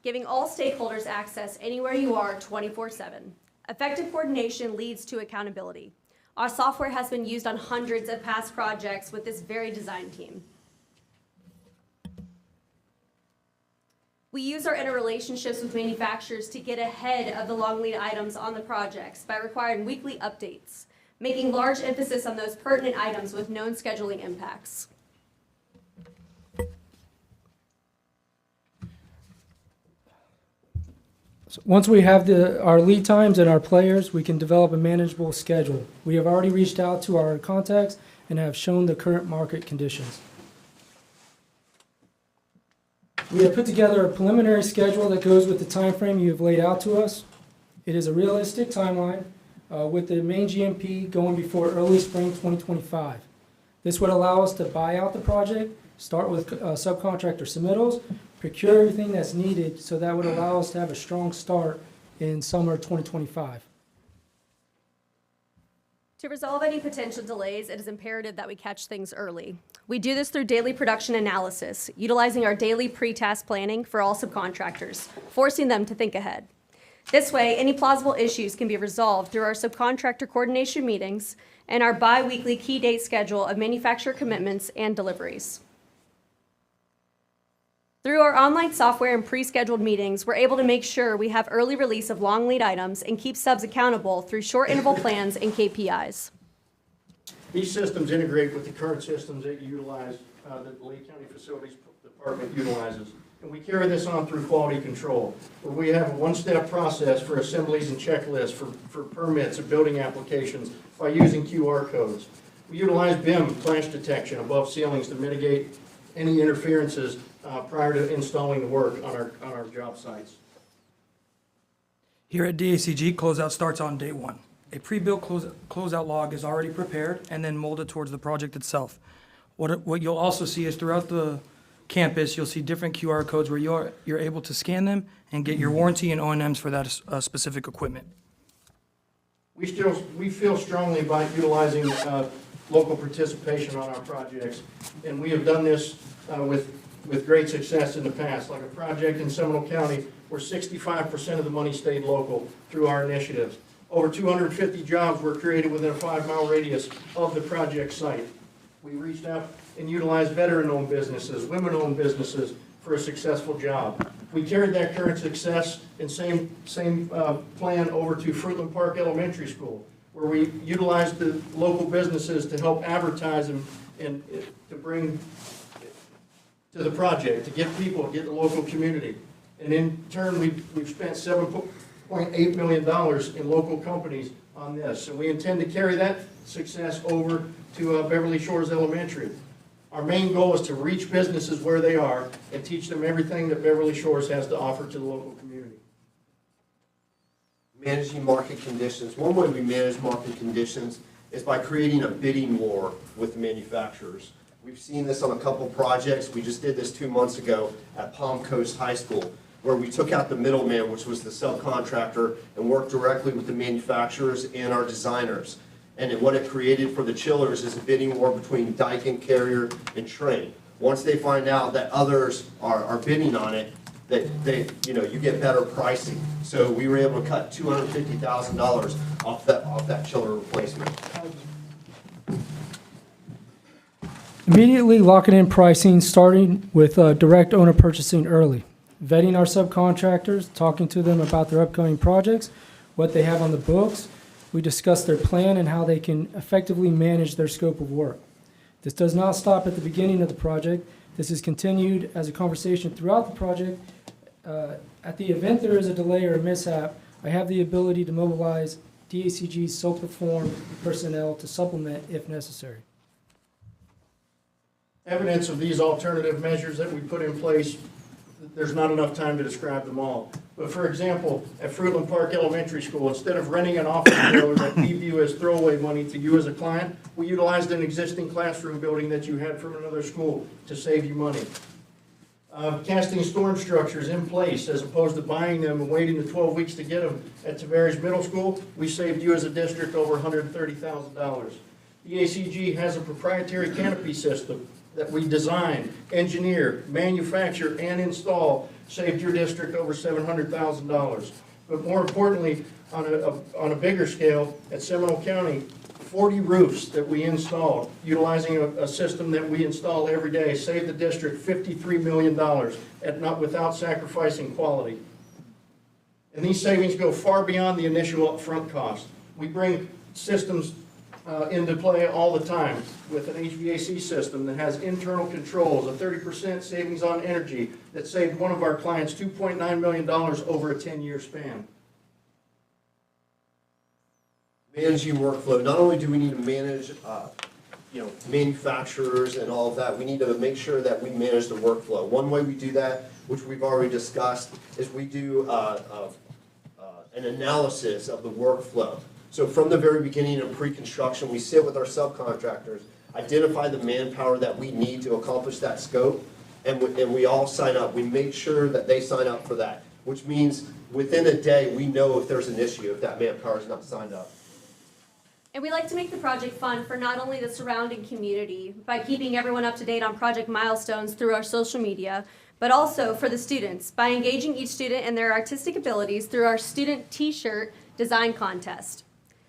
giving all stakeholders access anywhere you are 24/7. Effective coordination leads to accountability. Our software has been used on hundreds of past projects with this very design team. We use our interrelationships with manufacturers to get ahead of the long lead items on the projects by requiring weekly updates, making large emphasis on those pertinent items with known scheduling impacts. So once we have our lead times and our players, we can develop a manageable schedule. We have already reached out to our contacts and have shown the current market conditions. We have put together a preliminary schedule that goes with the time frame you have laid out to us. It is a realistic timeline with the main GMP going before early spring 2025. This would allow us to buy out the project, start with subcontractor submittals, procure everything that's needed, so that would allow us to have a strong start in summer 2025. To resolve any potential delays, it is imperative that we catch things early. We do this through daily production analysis, utilizing our daily pre-task planning for all subcontractors, forcing them to think ahead. This way, any plausible issues can be resolved through our subcontractor coordination meetings and our bi-weekly key date schedule of manufacturer commitments and deliveries. Through our online software and pre-scheduled meetings, we're able to make sure we have early release of long lead items and keep subs accountable through short interval plans and KPIs. These systems integrate with the current systems that you utilize, that the Lake County Facilities Department utilizes. And we carry this on through quality control, where we have a one-step process for assemblies and checklists, for permits and building applications by using QR codes. We utilize BIM, flash detection above ceilings, to mitigate any interferences prior to installing the work on our job sites. Here at DACG, closeout starts on day one. A pre-built closeout log is already prepared and then molded towards the project itself. What you'll also see is throughout the campus, you'll see different QR codes where you're able to scan them and get your warranty and O&Ms for that specific equipment. We feel strongly about utilizing local participation on our projects, and we have done this with great success in the past. Like a project in Seminole County where 65% of the money stayed local through our initiatives. Over 250 jobs were created within a 5-mile radius of the project site. We reached out and utilized veteran-owned businesses, women-owned businesses for a successful job. We carried that current success and same plan over to Fruitland Park Elementary School, where we utilized the local businesses to help advertise and to bring to the project, to get people, get the local community. And in turn, we've spent $7.8 million in local companies on this. And we intend to carry that success over to Beverly Shores Elementary. Our main goal is to reach businesses where they are and teach them everything that Beverly Shores has to offer to the local community. Managing market conditions. One way we manage market conditions is by creating a bidding war with the manufacturers. We've seen this on a couple projects. We just did this 2 months ago at Palm Coast High School, where we took out the middleman, which was the subcontractor, and worked directly with the manufacturers and our designers. And what it created for the chillers is a bidding war between Daikin, Carrier, and Trane. Once they find out that others are bidding on it, you get better pricing. So we were able to cut $250,000 off that chiller replacement. Immediately locking in pricing, starting with direct owner purchasing early. Vetting our subcontractors, talking to them about their upcoming projects, what they have on the books. We discuss their plan and how they can effectively manage their scope of work. This does not stop at the beginning of the project. This is continued as a conversation throughout the project. At the event there is a delay or a mishap, I have the ability to mobilize DACG's self-performed personnel to supplement if necessary. Evidence of these alternative measures that we put in place, there's not enough time to describe them all. But for example, at Fruitland Park Elementary School, instead of renting an office trailer that we view as throwaway money to you as a client, we utilized an existing classroom building that you had from another school to save you money. Casting storm structures in place as opposed to buying them and waiting the 12 weeks to get them at Tavares Middle School, we saved you as a district over $130,000. The ACG has a proprietary canopy system that we design, engineer, manufacture, and install, saved your district over $700,000. But more importantly, on a bigger scale, at Seminole County, 40 roofs that we installed, utilizing a system that we install every day, saved the district $53 million without sacrificing quality. And these savings go far beyond the initial upfront cost. We bring systems into play all the time with an HVAC system that has internal controls, a 30% savings on energy that saved one of our clients $2.9 million over a 10-year span. Managing workflow. Not only do we need to manage manufacturers and all of that, we need to make sure that we manage the workflow. One way we do that, which we've already discussed, is we do an analysis of the workflow. So from the very beginning of pre-construction, we sit with our subcontractors, identify the manpower that we need to accomplish that scope, and we all sign up. We make sure that they sign up for that, which means within a day, we know if there's an issue, if that manpower is not signed up. And we like to make the project fun for not only the surrounding community by keeping everyone up to date on project milestones through our social media, but also for the students by engaging each student in their artistic abilities through our student t-shirt design contest.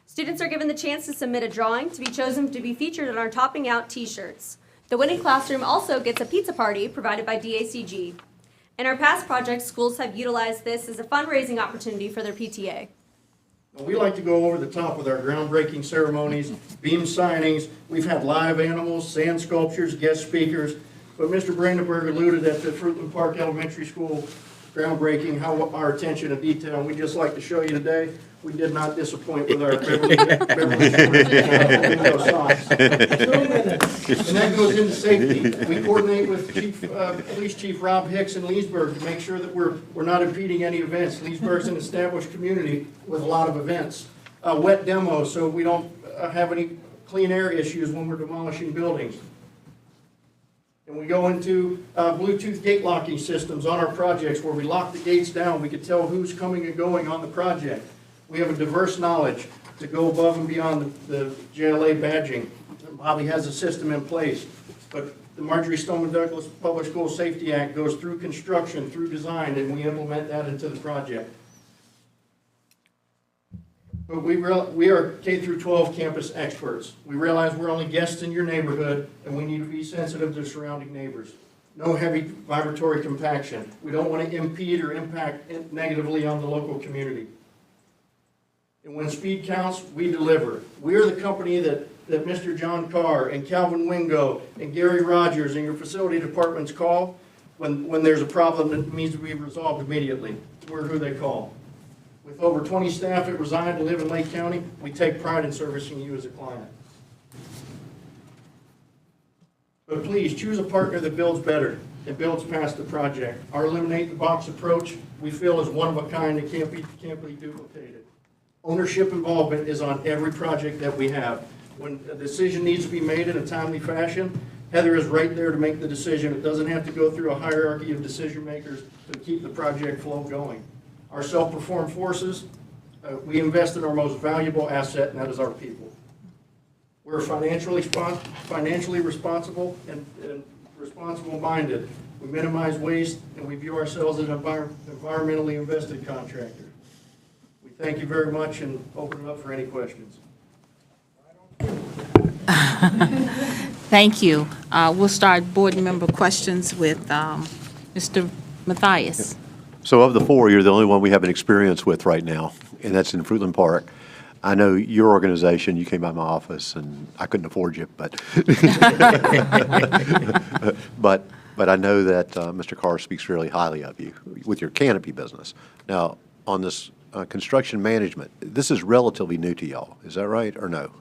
Students are given the chance to submit a drawing to be chosen to be featured on our Topping Out t-shirts. The winning classroom also gets a pizza party provided by DACG. In our past projects, schools have utilized this as a fundraising opportunity for their PTA. Now, we like to go over the top with our groundbreaking ceremonies, beam signings. We've had live animals, sand sculptures, guest speakers. But Mr. Brandenburg alluded at the Fruitland Park Elementary School groundbreaking, how our attention to detail. And we'd just like to show you today, we did not disappoint with our Beverly window signs. And that goes into safety. We coordinate with Police Chief Rob Hicks in Leesburg to make sure that we're not impeding any events. Leesburg's an established community with a lot of events. Wet demos, so we don't have any clean air issues when we're demolishing buildings. And we go into Bluetooth gate locking systems on our projects where we lock the gates down. We can tell who's coming and going on the project. We have a diverse knowledge to go above and beyond the JLA badging. Bobby has a system in place. But the Marjorie Stoneman Douglas Public School Safety Act goes through construction, through design, and we implement that into the project. But we are K through 12 campus experts. We realize we're only guests in your neighborhood, and we need to be sensitive to surrounding neighbors. No heavy vibratory compaction. We don't want to impede or impact negatively on the local community. And when speed counts, we deliver. We are the company that Mr. John Carr and Calvin Wingo and Gary Rogers and your facility departments call when there's a problem that needs to be resolved immediately. We're who they call. With over 20 staff that reside and live in Lake County, we take pride in servicing you as a client. But please, choose a partner that builds better and builds past the project. Our eliminate the box approach, we feel, is one of a kind that can't be duplicated. Ownership involvement is on every project that we have. When a decision needs to be made in a timely fashion, Heather is right there to make the decision. It doesn't have to go through a hierarchy of decision makers to keep the project flow going. Our self-performed forces, we invest in our most valuable asset, and that is our people. We're financially responsible and responsible-minded. We minimize waste, and we view ourselves as an environmentally invested contractor. We thank you very much and open it up for any questions. Thank you. We'll start board member questions with Mr. Matthias. So of the four, you're the only one we have an experience with right now, and that's in Fruitland Park. I know your organization, you came by my office, and I couldn't afford you, but but I know that Mr. Carr speaks really highly of you with your canopy business. Now, on this construction management, this is relatively new to y'all, is that right, or no?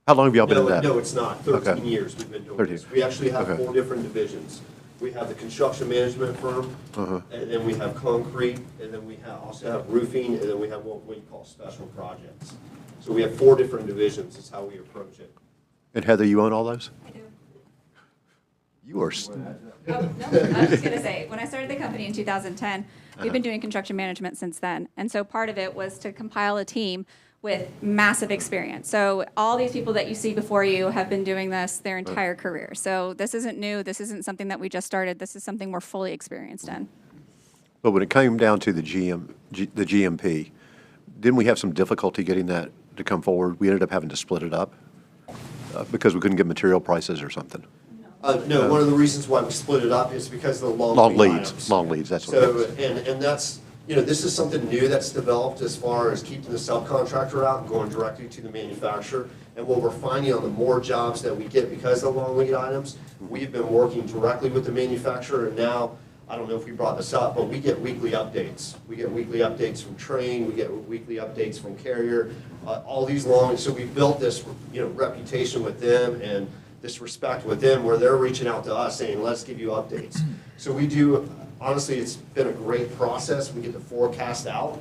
How long have y'all been in that? No, it's not. 13 Okay. years we've been doing 13. this. We actually have Okay. 4 different divisions. We have the construction management firm, and then we have concrete, and then we also have roofing, and then we have what you call special projects. So we have 4 different divisions is how we approach it. And Heather, you own all those? I do. You are, Oh, no, I was just going to say, when I started the company in 2010, we've been doing construction management since then. And so part of it was to compile a team with massive experience. So all these people that you see before you have been doing this their entire career. So this isn't new. This isn't something that we just started. This is something we're fully experienced in. but when it came down to the GMP, didn't we have some difficulty getting that to come forward? We ended up having to split it up because we couldn't get material prices or something. No, one of the reasons why we split it up is because of the long lead items. Long leads, that's what it So, is. and that's, this is something new that's developed as far as keeping the subcontractor out and going directly to the manufacturer. And what we're finding on the more jobs that we get because of the long lead items, we've been working directly with the manufacturer, and now, I don't know if we brought this up, but we get weekly updates. We get weekly updates from Trane, we get weekly updates from Carrier, all these long, so we've built this, reputation with them and this respect with them where they're reaching out to us saying, let's give you updates. So we do, honestly, it's been a great process. We get to forecast out.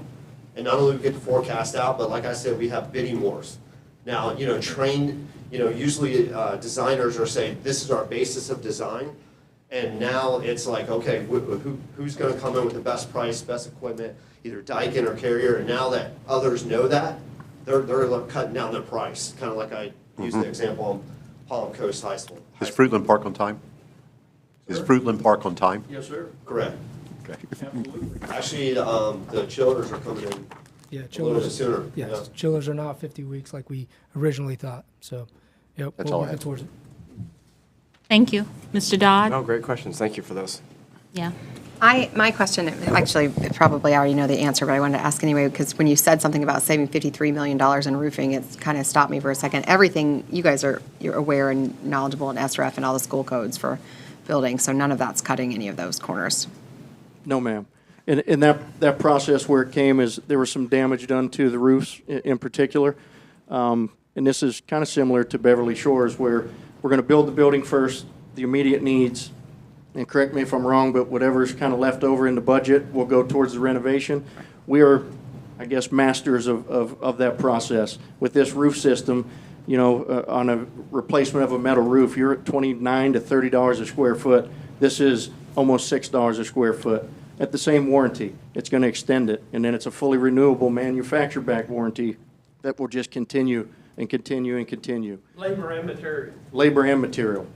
And not only we get to forecast out, but like I said, we have bidding wars. Now, trained, usually designers are saying, this is our basis of design. And now it's like, okay, who's going to come in with the best price, best equipment, either Daikin or Carrier. And now that others know that, they're cutting down their price. Kind of like I used the example on Palm Coast High School. Is Fruitland Park on time? Is Fruitland Park on time? Yes, sir. Correct. Okay. Actually, the chillers are coming in Yeah, a little bit chillers. sooner. Yes, chillers are not 50 weeks like we originally thought. So, yep, That's we're all I working have. towards it. Thank you. Mr. Dodd? No, great questions. Thank you for those. Yeah. My question, actually, probably I already know the answer, but I wanted to ask anyway, because when you said something about saving $53 million in roofing, it kind of stopped me for a second. Everything, you guys you're aware and knowledgeable in SRF and all the school codes for buildings, so none of that's cutting any of those corners. No, ma'am. And that process where it came is there was some damage done to the roofs in particular. And this is kind of similar to Beverly Shores, where we're going to build the building first, the immediate needs, and correct me if I'm wrong, but whatever's kind of left over in the budget will go towards the renovation. We are, I guess, masters of that process. With this roof system, you know, on a replacement of a metal roof, you're at $29 to $30 a square foot. This is almost $6 a square foot. At the same warranty, it's going to extend it, and then it's a fully renewable manufacturer-backed warranty that will just continue and continue and continue. Labor and material. Labor and material.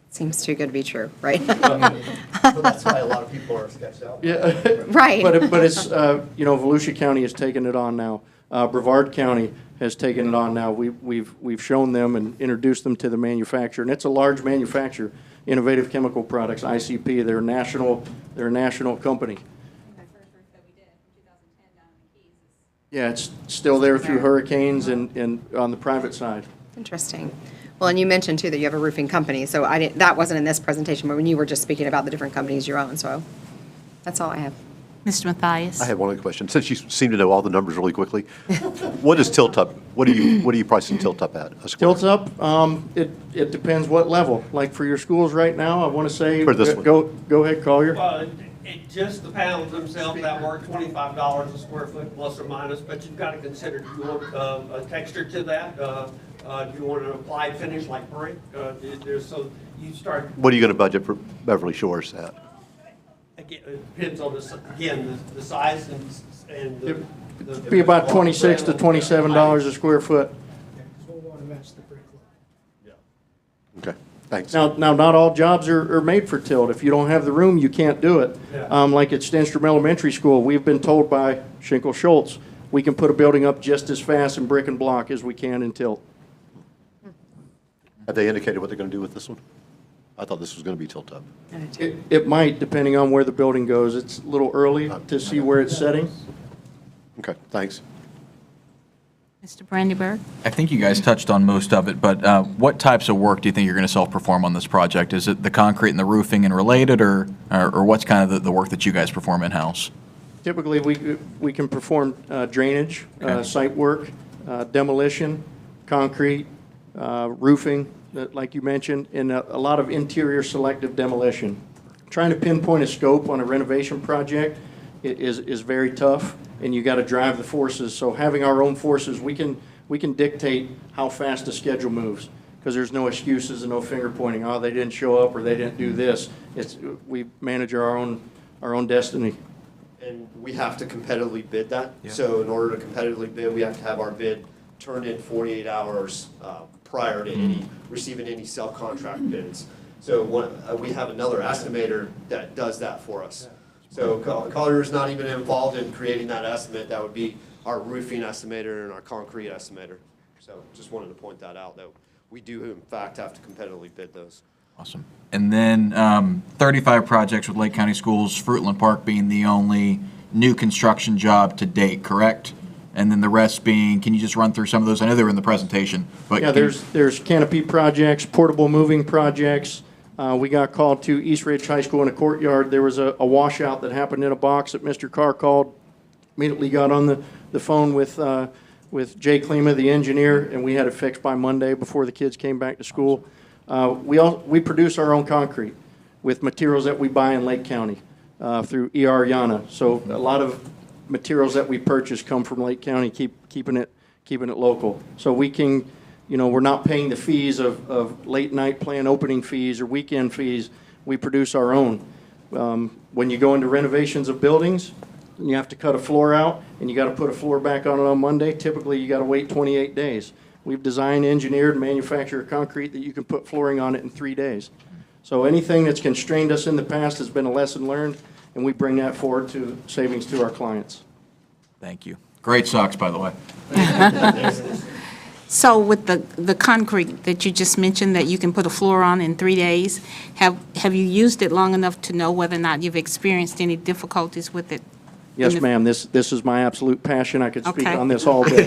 Seems too good to be true, right? So that's why a lot of people are sketched out. Yeah. Right. But it's, you know, Volusia County has taken it on now. Brevard County has taken it on now. We've shown them and introduced them to the manufacturer, and it's a large manufacturer, Innovative Chemical Products, ICP. They're a national company. Yeah, it's still there through hurricanes and on the private side. Interesting. Well, and you mentioned too that you have a roofing company, so that wasn't in this presentation, but when you were just speaking about the different companies you own, so that's all I have. Mr. Mathias? I have one other question. Since you seem to know all the numbers really quickly, what is tilt-up? What are you pricing tilt-up at? Tilt-up, it depends what level. Like for your schools right now, I want to say, For this one. go ahead, Collier. Well, just the panels themselves, that work $25 a square foot plus or minus, but you've got to consider, do you want a texture to that? Do you want an applied finish like brick? So you start. What are you going to budget for Beverly Shores at? Again, it depends on the size and the. It'd be about $26 to $27 a square foot. We'll want to match the brick look. Okay, thanks. Now, not all jobs are made for tilt. If you don't have the room, you can't do it. Yeah. Like at Stenstrom Elementary School, we've been told by Schinkel Schultz, we can put a building up just as fast in brick and block as we can in tilt. Have they indicated what they're going to do with this one? I thought this was going to be tilt-up. It might, depending on where the building goes. It's a little early to see where it's setting. Okay, thanks. Mr. Brandyberg? I think you guys touched on most of it, but what types of work do you think you're going to self-perform on this project? Is it the concrete and the roofing and related, or what's kind of the work that you guys perform in-house? Typically, we can perform drainage, site work, demolition, concrete, roofing, like you mentioned, and a lot of interior selective demolition. Trying to pinpoint a scope on a renovation project is very tough, and you got to drive the forces. So having our own forces, we can dictate how fast the schedule moves, because there's no excuses and no finger pointing. Oh, they didn't show up or they didn't do this. We manage our own destiny. And we have to competitively bid that. Yeah. So in order to competitively bid, we have to have our bid turned in 48 hours prior to receiving any subcontract bids. So we have another estimator that does that for us. So Collier's not even involved in creating that estimate. That would be our roofing estimator and our concrete estimator. So just wanted to point that out, that we do in fact have to competitively bid those. Awesome. And then 35 projects with Lake County Schools, Fruitland Park being the only new construction job to date, correct? And then the rest being, can you just run through some of those? I know they were in the presentation, but yeah, there's canopy projects, portable moving projects. We got called to East Ridge High School in a courtyard. There was a washout that happened in a box that Mr. Carr called. Immediately got on the phone with Jay Klima, the engineer, and we had it fixed by Monday before the kids came back to school. We produce our own concrete with materials that we buy in Lake County through ER Yana. So a lot of materials that we purchase come from Lake County, keeping it local. So we can, we're not paying the fees of late night plan opening fees or weekend fees. We produce our own. When you go into renovations of buildings, you have to cut a floor out and you got to put a floor back on Monday. Typically, you got to wait 28 days. We've designed, engineered, manufactured concrete that you can put flooring on it in 3 days. So anything that's constrained us in the past has been a lesson learned, and we bring that forward to savings to our clients. Thank you. Great socks, by the way. So with the concrete that you just mentioned that you can put a floor on in 3 days, have you used it long enough to know whether or not you've experienced any difficulties with it? Yes, ma'am, this is my absolute passion. I could speak Okay. on this all day.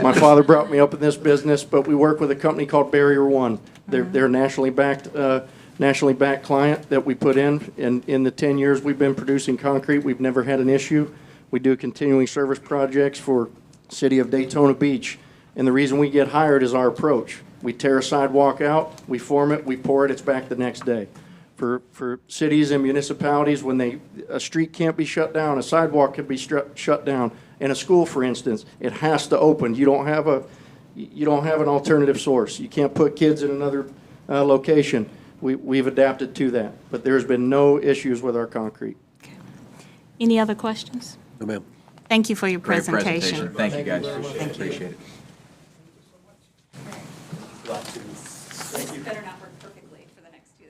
My father brought me up in this business, but we work with a company called Barrier One. They're a nationally backed client that we put in. And in the 10 years we've been producing concrete, we've never had an issue. We do continuing service projects for City of Daytona Beach. And the reason we get hired is our approach. We tear a sidewalk out, we form it, we pour it, it's back the next day. For cities and municipalities, when a street can't be shut down, a sidewalk can be shut down, in a school, for instance, it has to open. You don't have an alternative source. You can't put kids in another location. We've adapted to that, but there's been no issues with our concrete. Any other questions? No, ma'am. Thank you for your Great presentation. Thank you, guys. Appreciate it. Better not work perfectly for the next two.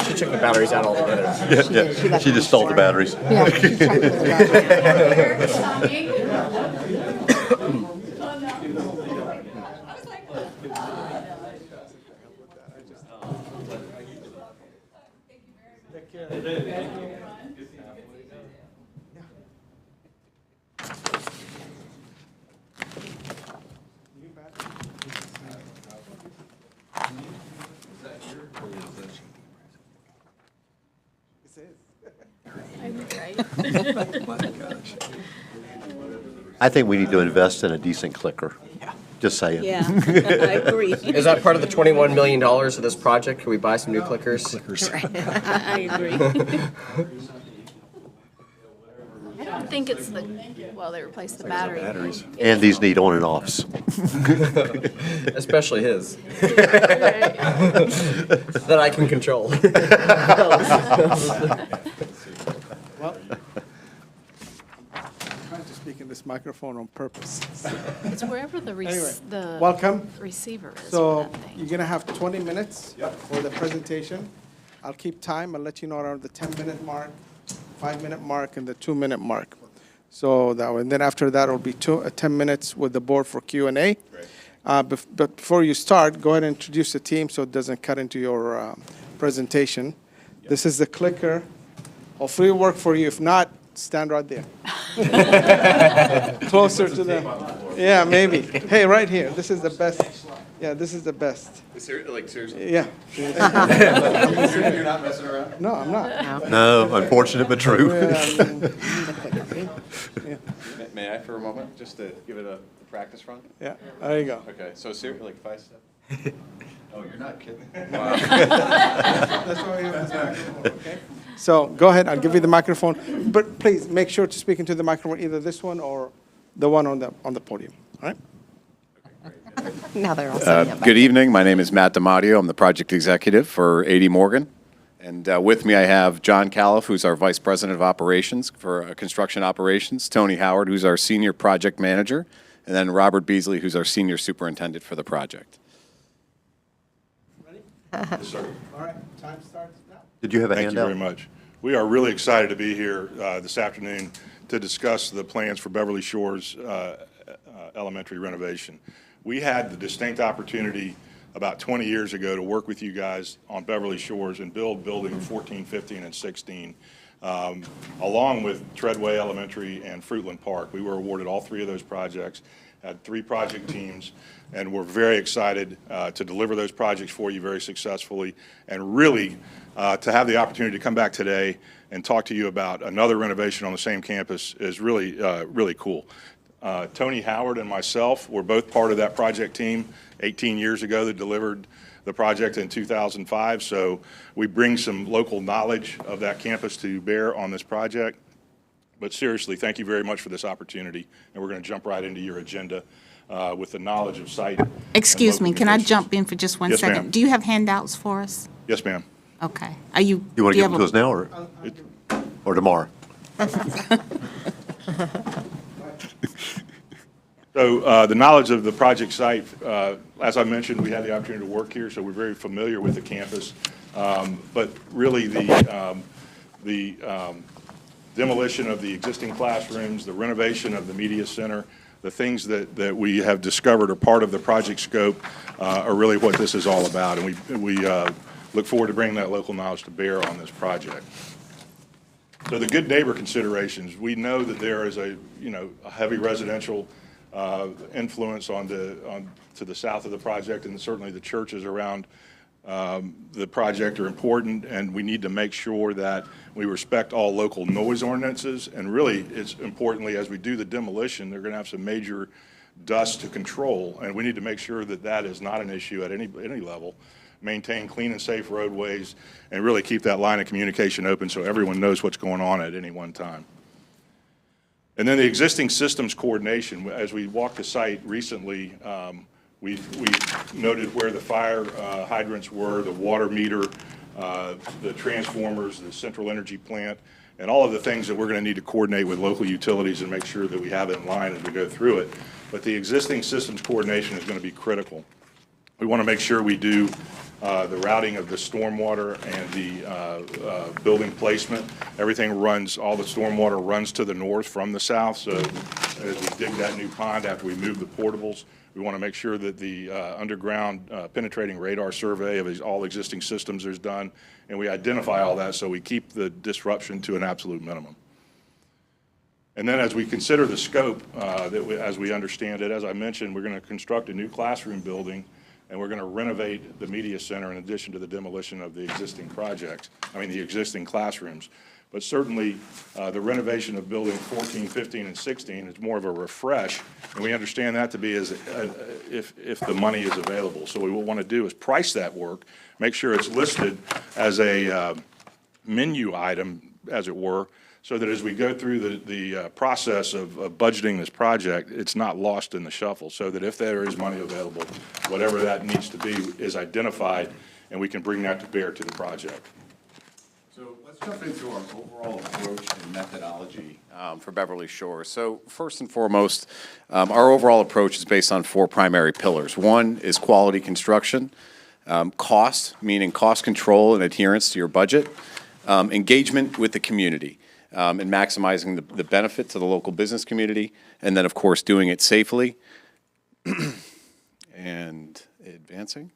She took the batteries out altogether. Yeah. She just stole the batteries. Yeah, she tried to put the I think we need to invest in a decent clicker. Just saying. Yeah, I agree. Is that part of the $21 million of this project? Can we buy some new clickers? I agree. I don't think it's they replaced the battery. And these need on and offs. Especially his. That I can control. Well, I'm trying to speak in this microphone on purpose. It's wherever the Anyway, the welcome. receiver is. So for that thing. you're going to have 20 minutes for the presentation. I'll keep time. I'll let you know around the 10-minute mark, 5-minute mark, and the 2-minute mark. So that way, and then after that, it'll be 10 minutes with the board for Q&A. But before you start, go ahead and introduce the team so it doesn't cut into your presentation. This is the clicker. Hopefully it'll work for you. If not, stand right there. Closer to them. Yeah, maybe. Hey, right here. This is the best. Yeah, this is the best. Seriously? Yeah. You're not messing around? No, I'm not. No, unfortunate but true. May I for a moment, just to give it a practice run? Yeah, there you go. Okay, so seriously, like 5 steps? Oh, you're not kidding. Wow. That's why we have this microphone, okay? So go ahead, I'll give you the microphone, but please make sure to speak into the microphone, either this one or the one on the podium, all right? Now they're all setting up. Good evening. My name is Matt DiMatteo. I'm the project executive for A.D. Morgan. And with me, I have John Califf, who's our vice president of operations for construction operations, Tony Howard, who's our senior project manager, and then Robert Beasley, who's our senior superintendent for the project. Ready? Yes, sir. All right, time starts now. Did you have a Thank handout? you very much. We are really excited to be here this afternoon to discuss the plans for Beverly Shores Elementary renovation. We had the distinct opportunity about 20 years ago to work with you guys on Beverly Shores and build building 14, 15, and 16, along with Treadway Elementary and Fruitland Park. We were awarded all 3 of those projects, had 3 project teams, and we're very excited to deliver those projects for you very successfully, and really to have the opportunity to come back today and talk to you about another renovation on the same campus is really, really cool. Tony Howard and myself were both part of that project team 18 years ago that delivered the project in 2005. So we bring some local knowledge of that campus to bear on this project. But seriously, thank you very much for this opportunity. And we're going to jump right into your agenda with the knowledge of site. Excuse me, can I jump in for just one Yes, second? ma'am. Do you have handouts for us? Yes, ma'am. Okay. Are you? You want do to give have them to a- us now or tomorrow? So the knowledge of the project site, as I mentioned, we had the opportunity to work here, so we're very familiar with the campus. But really the demolition of the existing classrooms, the renovation of the media center, the things that we have discovered are part of the project scope are really what this is all about. And we look forward to bringing that local knowledge to bear on this project. So the good neighbor considerations, we know that there is a heavy residential influence to the south of the project, and certainly the churches around the project are important, and we need to make sure that we respect all local noise ordinances. And really, it's importantly, as we do the demolition, they're going to have some major dust to control, and we need to make sure that that is not an issue at any level. Maintain clean and safe roadways, and really keep that line of communication open so everyone knows what's going on at any one time. And then the existing systems coordination. As we walked the site recently, we noted where the fire hydrants were, the water meter, the transformers, the central energy plant, and all of the things that we're going to need to coordinate with local utilities and make sure that we have it in line as we go through it. But the existing systems coordination is going to be critical. We want to make sure we do the routing of the stormwater and the building placement. Everything runs, all the stormwater runs to the north from the south. So as we dig that new pond after we move the portables, we want to make sure that the underground penetrating radar survey of all existing systems is done, and we identify all that so we keep the disruption to an absolute minimum. And then as we consider the scope, as we understand it, as I mentioned, we're going to construct a new classroom building, and we're going to renovate the media center in addition to the demolition of the existing projects, the existing classrooms. But certainly, the renovation of building 14, 15, and 16 is more of a refresh, and we understand that to be if the money is available. So what we want to do is price that work, make sure it's listed as a menu item, as it were, so that as we go through the process of budgeting this project, it's not lost in the shuffle, so that if there is money available, whatever that needs to be is identified, and we can bring that to bear to the project. So let's jump into our overall approach and methodology for Beverly Shores. So first and foremost, our overall approach is based on 4 primary pillars. One is quality construction, cost, meaning cost control and adherence to your budget, engagement with the community, and maximizing the benefit to the local business community, and then, of course, doing it safely and advancing.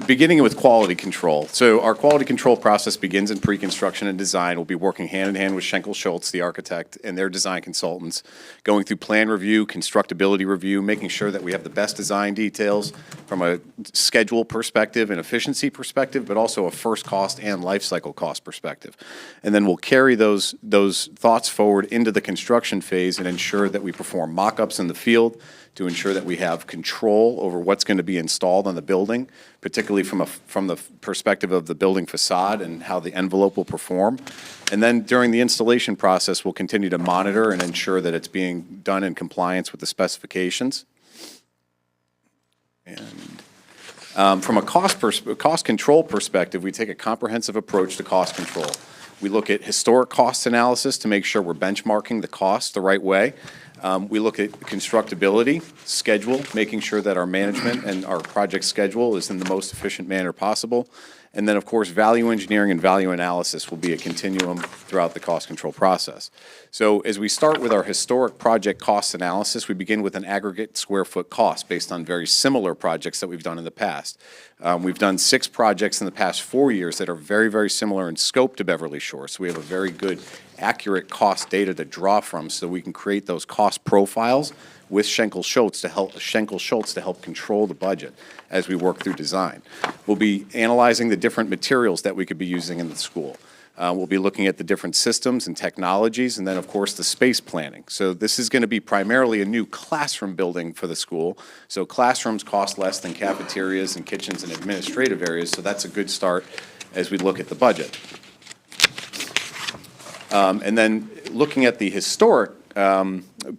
Beginning with quality control. So our quality control process begins in pre-construction and design. We'll be working hand in hand with Schenkel Schultz, the architect, and their design consultants, going through plan review, constructability review, making sure that we have the best design details from a schedule perspective and efficiency perspective, but also a first cost and life cycle cost perspective. And then we'll carry those thoughts forward into the construction phase and ensure that we perform mock-ups in the field to ensure that we have control over what's going to be installed on the building, particularly from the perspective of the building facade and how the envelope will perform. And then during the installation process, we'll continue to monitor and ensure that it's being done in compliance with the specifications. And from a cost control perspective, we take a comprehensive approach to cost control. We look at historic cost analysis to make sure we're benchmarking the cost the right way. We look at constructability, schedule, making sure that our management and our project schedule is in the most efficient manner possible. And then, of course, value engineering and value analysis will be a continuum throughout the cost control process. So as we start with our historic project cost analysis, we begin with an aggregate square foot cost based on very similar projects that we've done in the past. We've done 6 projects in the past 4 years that are very, very similar in scope to Beverly Shores. So we have a very good, accurate cost data to draw from so we can create those cost profiles with Schenkel Schultz to help control the budget as we work through design. We'll be analyzing the different materials that we could be using in the school. We'll be looking at the different systems and technologies, and then, of course, the space planning. So this is going to be primarily a new classroom building for the school. So classrooms cost less than cafeterias and kitchens and administrative areas, so that's a good start as we look at the budget. And then looking at the historic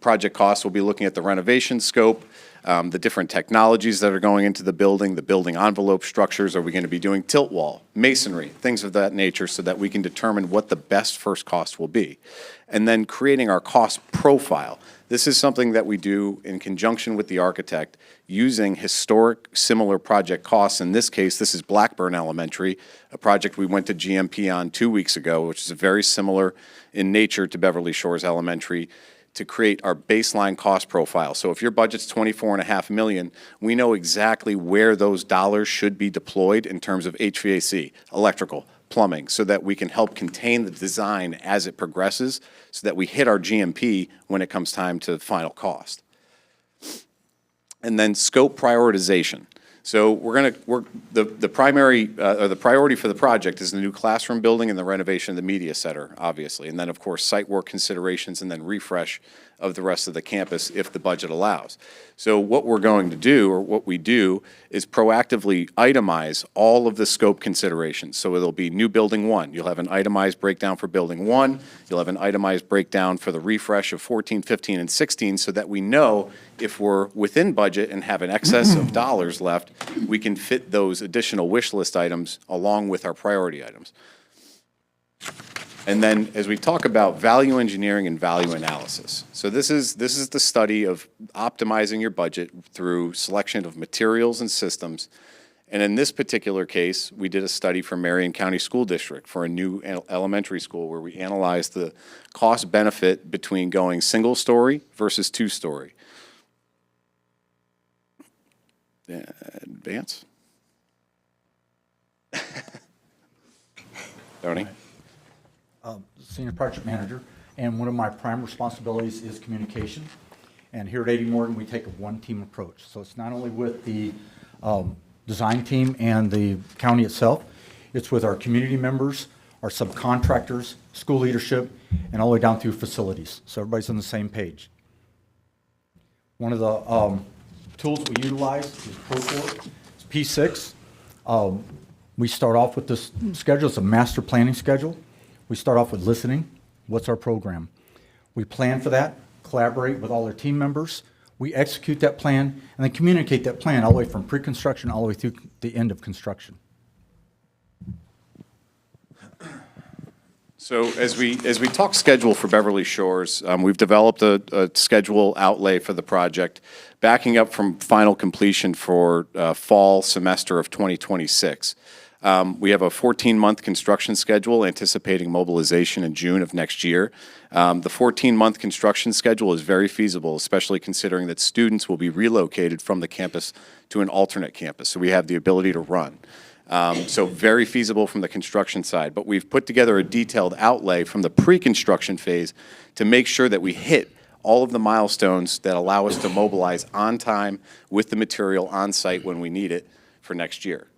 project costs, we'll be looking at the renovation scope, the different technologies that are going into the building envelope structures. Are we going to be doing tilt wall, masonry, things of that nature, so that we can determine what the best first cost will be. And then creating our cost profile. This is something that we do in conjunction with the architect, using historic similar project costs. In this case, this is Blackburn Elementary, a project we went to GMP on 2 weeks ago, which is very similar in nature to Beverly Shores Elementary, to create our baseline cost profile. So if your budget's $24.5 million, we know exactly where those dollars should be deployed in terms of HVAC, electrical, plumbing, so that we can help contain the design as it progresses, so that we hit our GMP when it comes time to final cost. And then scope prioritization. So the primary, or the priority for the project is the new classroom building and the renovation of the media center, obviously. And then, of course, site work considerations and then refresh of the rest of the campus if the budget allows. So what we're going to do, or what we do, is proactively itemize all of the scope considerations. So it'll be new building 1. You'll have an itemized breakdown for building 1. You'll have an itemized breakdown for the refresh of 14, 15, and 16, so that we know if we're within budget and have an excess of dollars left, we can fit those additional wish list items along with our priority items. And then as we talk about value engineering and value analysis. So this is the study of optimizing your budget through selection of materials and systems. And in this particular case, we did a study for Marion County School District for a new elementary school, where we analyzed the cost benefit between going single story versus 2-story. Advance. Tony? Senior project manager, and one of my prime responsibilities is communication. And here at A.D. Morgan, we take a one-team approach. So it's not only with the design team and the county itself, it's with our community members, our subcontractors, school leadership, and all the way down through facilities. So everybody's on the same page. One of the tools we utilize is Procore. It's P6. We start off with this schedule. It's a master planning schedule. We start off with listening. What's our program? We plan for that, collaborate with all our team members. We execute that plan, and then communicate that plan all the way from pre-construction all the way through the end of construction. So as we talk schedule for Beverly Shores, we've developed a schedule outlay for the project, backing up from final completion for fall semester of 2026. We have a 14-month construction schedule anticipating mobilization in June of next year. The 14-month construction schedule is very feasible, especially considering that students will be relocated from the campus to an alternate campus, so we have the ability to run. So very feasible from the construction side, but we've put together a detailed outlay from the pre-construction phase to make sure that we hit all of the milestones that allow us to mobilize on time with the material on site when we need it for next year.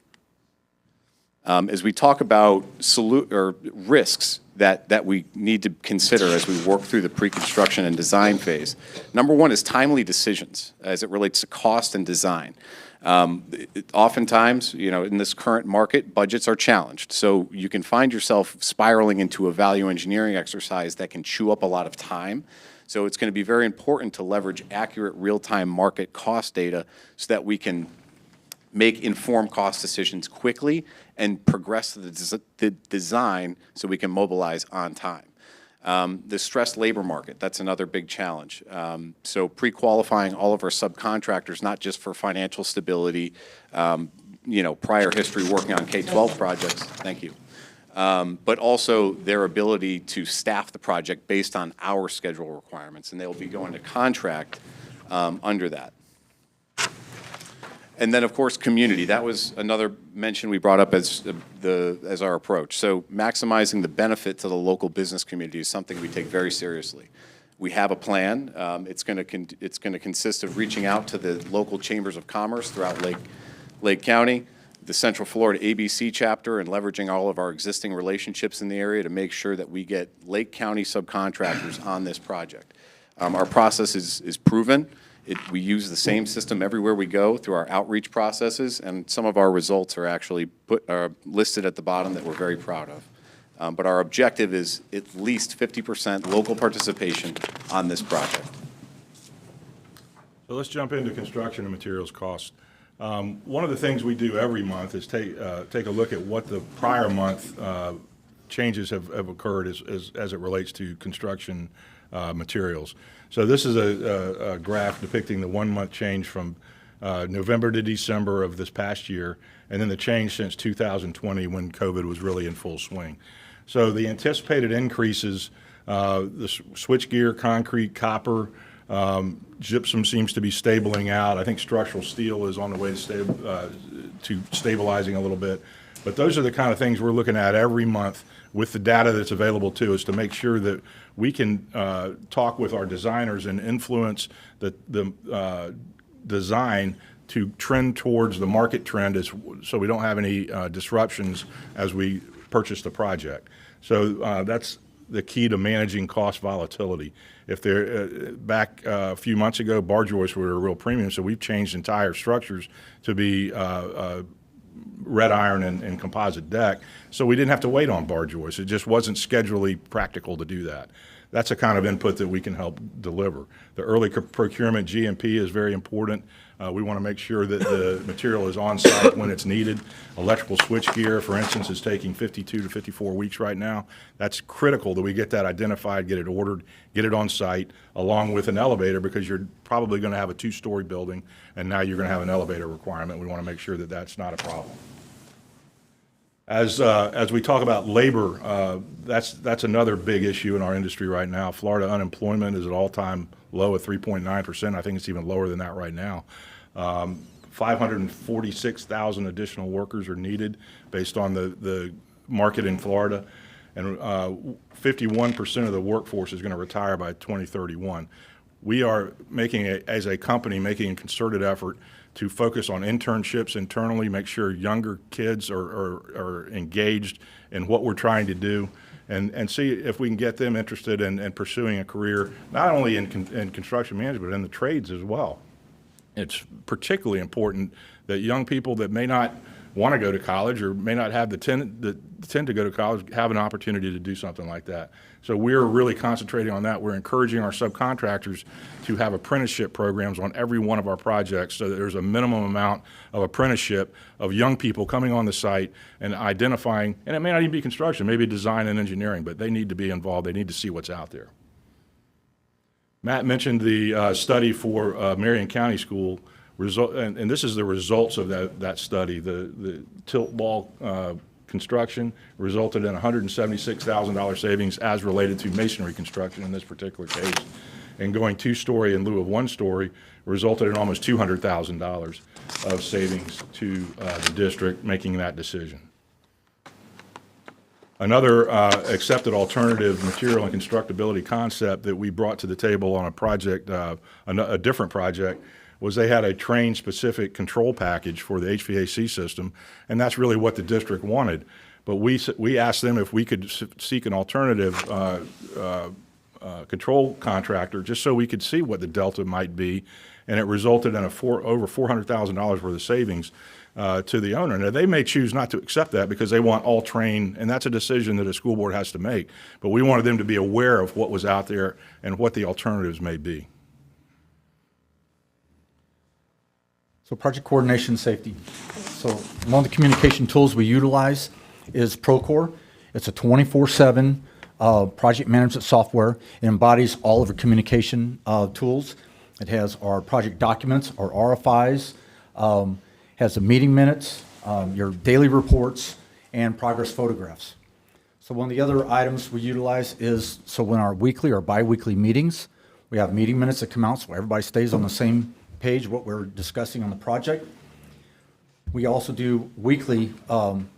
As we talk about risks that we need to consider as we work through the pre-construction and design phase, number one is timely decisions as it relates to cost and design. Oftentimes, in this current market, budgets are challenged. So you can find yourself spiraling into a value engineering exercise that can chew up a lot of time. So it's going to be very important to leverage accurate real-time market cost data so that we can make informed cost decisions quickly and progress the design so we can mobilize on time. The stressed labor market, that's another big challenge. So pre-qualifying all of our subcontractors, not just for financial stability, prior history working on K-12 projects, thank you, but also their ability to staff the project based on our schedule requirements, and they'll be going to contract under that. And then, of course, community. That was another mention we brought up as our approach. So maximizing the benefit to the local business community is something we take very seriously. We have a plan. It's going to consist of reaching out to the local chambers of commerce throughout Lake County, the Central Florida ABC chapter, and leveraging all of our existing relationships in the area to make sure that we get Lake County subcontractors on this project. Our process is proven. We use the same system everywhere we go through our outreach processes, and some of our results are actually listed at the bottom that we're very proud of. But our objective is at least 50% local participation on this project. So let's jump into construction and materials costs. One of the things we do every month is take a look at what the prior month changes have occurred as it relates to construction materials. So this is a graph depicting the 1 month change from November to December of this past year, and then the change since 2020 when COVID was really in full swing. So the anticipated increases, the switchgear, concrete, copper, gypsum seems to be stabling out. I think structural steel is on the way to stabilizing a little bit. But those are the kind of things we're looking at every month with the data that's available to us to make sure that we can talk with our designers and influence the design to trend towards the market trend so we don't have any disruptions as we purchase the project. So that's the key to managing cost volatility. If they're back a few months ago, bar joists were a real premium, so we've changed entire structures to be red iron and composite deck, so we didn't have to wait on bar joists. It just wasn't schedulally practical to do that. That's the kind of input that we can help deliver. The early procurement GMP is very important. We want to make sure that the material is on site when it's needed. Electrical switchgear, for instance, is taking 52 to 54 weeks right now. That's critical that we get that identified, get it ordered, get it on site, along with an elevator, because you're probably going to have a 2-story building, and now you're going to have an elevator requirement. We want to make sure that that's not a problem. As we talk about labor, that's another big issue in our industry right now. Florida unemployment is at all-time low at 3.9%. I think it's even lower than that right now. 546,000 additional workers are needed based on the market in Florida, and 51% of the workforce is going to retire by 2031. We are as a company, making a concerted effort to focus on internships internally, make sure younger kids are engaged in what we're trying to do, and see if we can get them interested in pursuing a career, not only in construction management, but in the trades as well. It's particularly important that young people that may not want to go to college or may not have the tend to go to college have an opportunity to do something like that. So we're really concentrating on that. We're encouraging our subcontractors to have apprenticeship programs on every one of our projects so that there's a minimum amount of apprenticeship of young people coming on the site and identifying, and it may not even be construction, maybe design and engineering, but they need to be involved. They need to see what's out there. Matt mentioned the study for Marion County School, and this is the results of that study. The tilt wall construction resulted in $176,000 savings as related to masonry construction in this particular case. And going 2-story in lieu of 1-story resulted in almost $200,000 of savings to the district making that decision. Another accepted alternative material and constructability concept that we brought to the table on a project, a different project, was they had a train-specific control package for the HVAC system, and that's really what the district wanted. But we asked them if we could seek an alternative control contractor just so we could see what the delta might be, and it resulted in over $400,000 worth of savings to the owner. Now, they may choose not to accept that because they want all train, and that's a decision that a school board has to make. But we wanted them to be aware of what was out there and what the alternatives may be. So project coordination safety. So one of the communication tools we utilize is Procore. It's a 24/7 project management software. It embodies all of our communication tools. It has our project documents, our RFIs, has the meeting minutes, your daily reports, and progress photographs. So one of the other items we utilize is, so when our weekly or bi-weekly meetings, we have meeting minutes that come out so everybody stays on the same page what we're discussing on the project. We also do weekly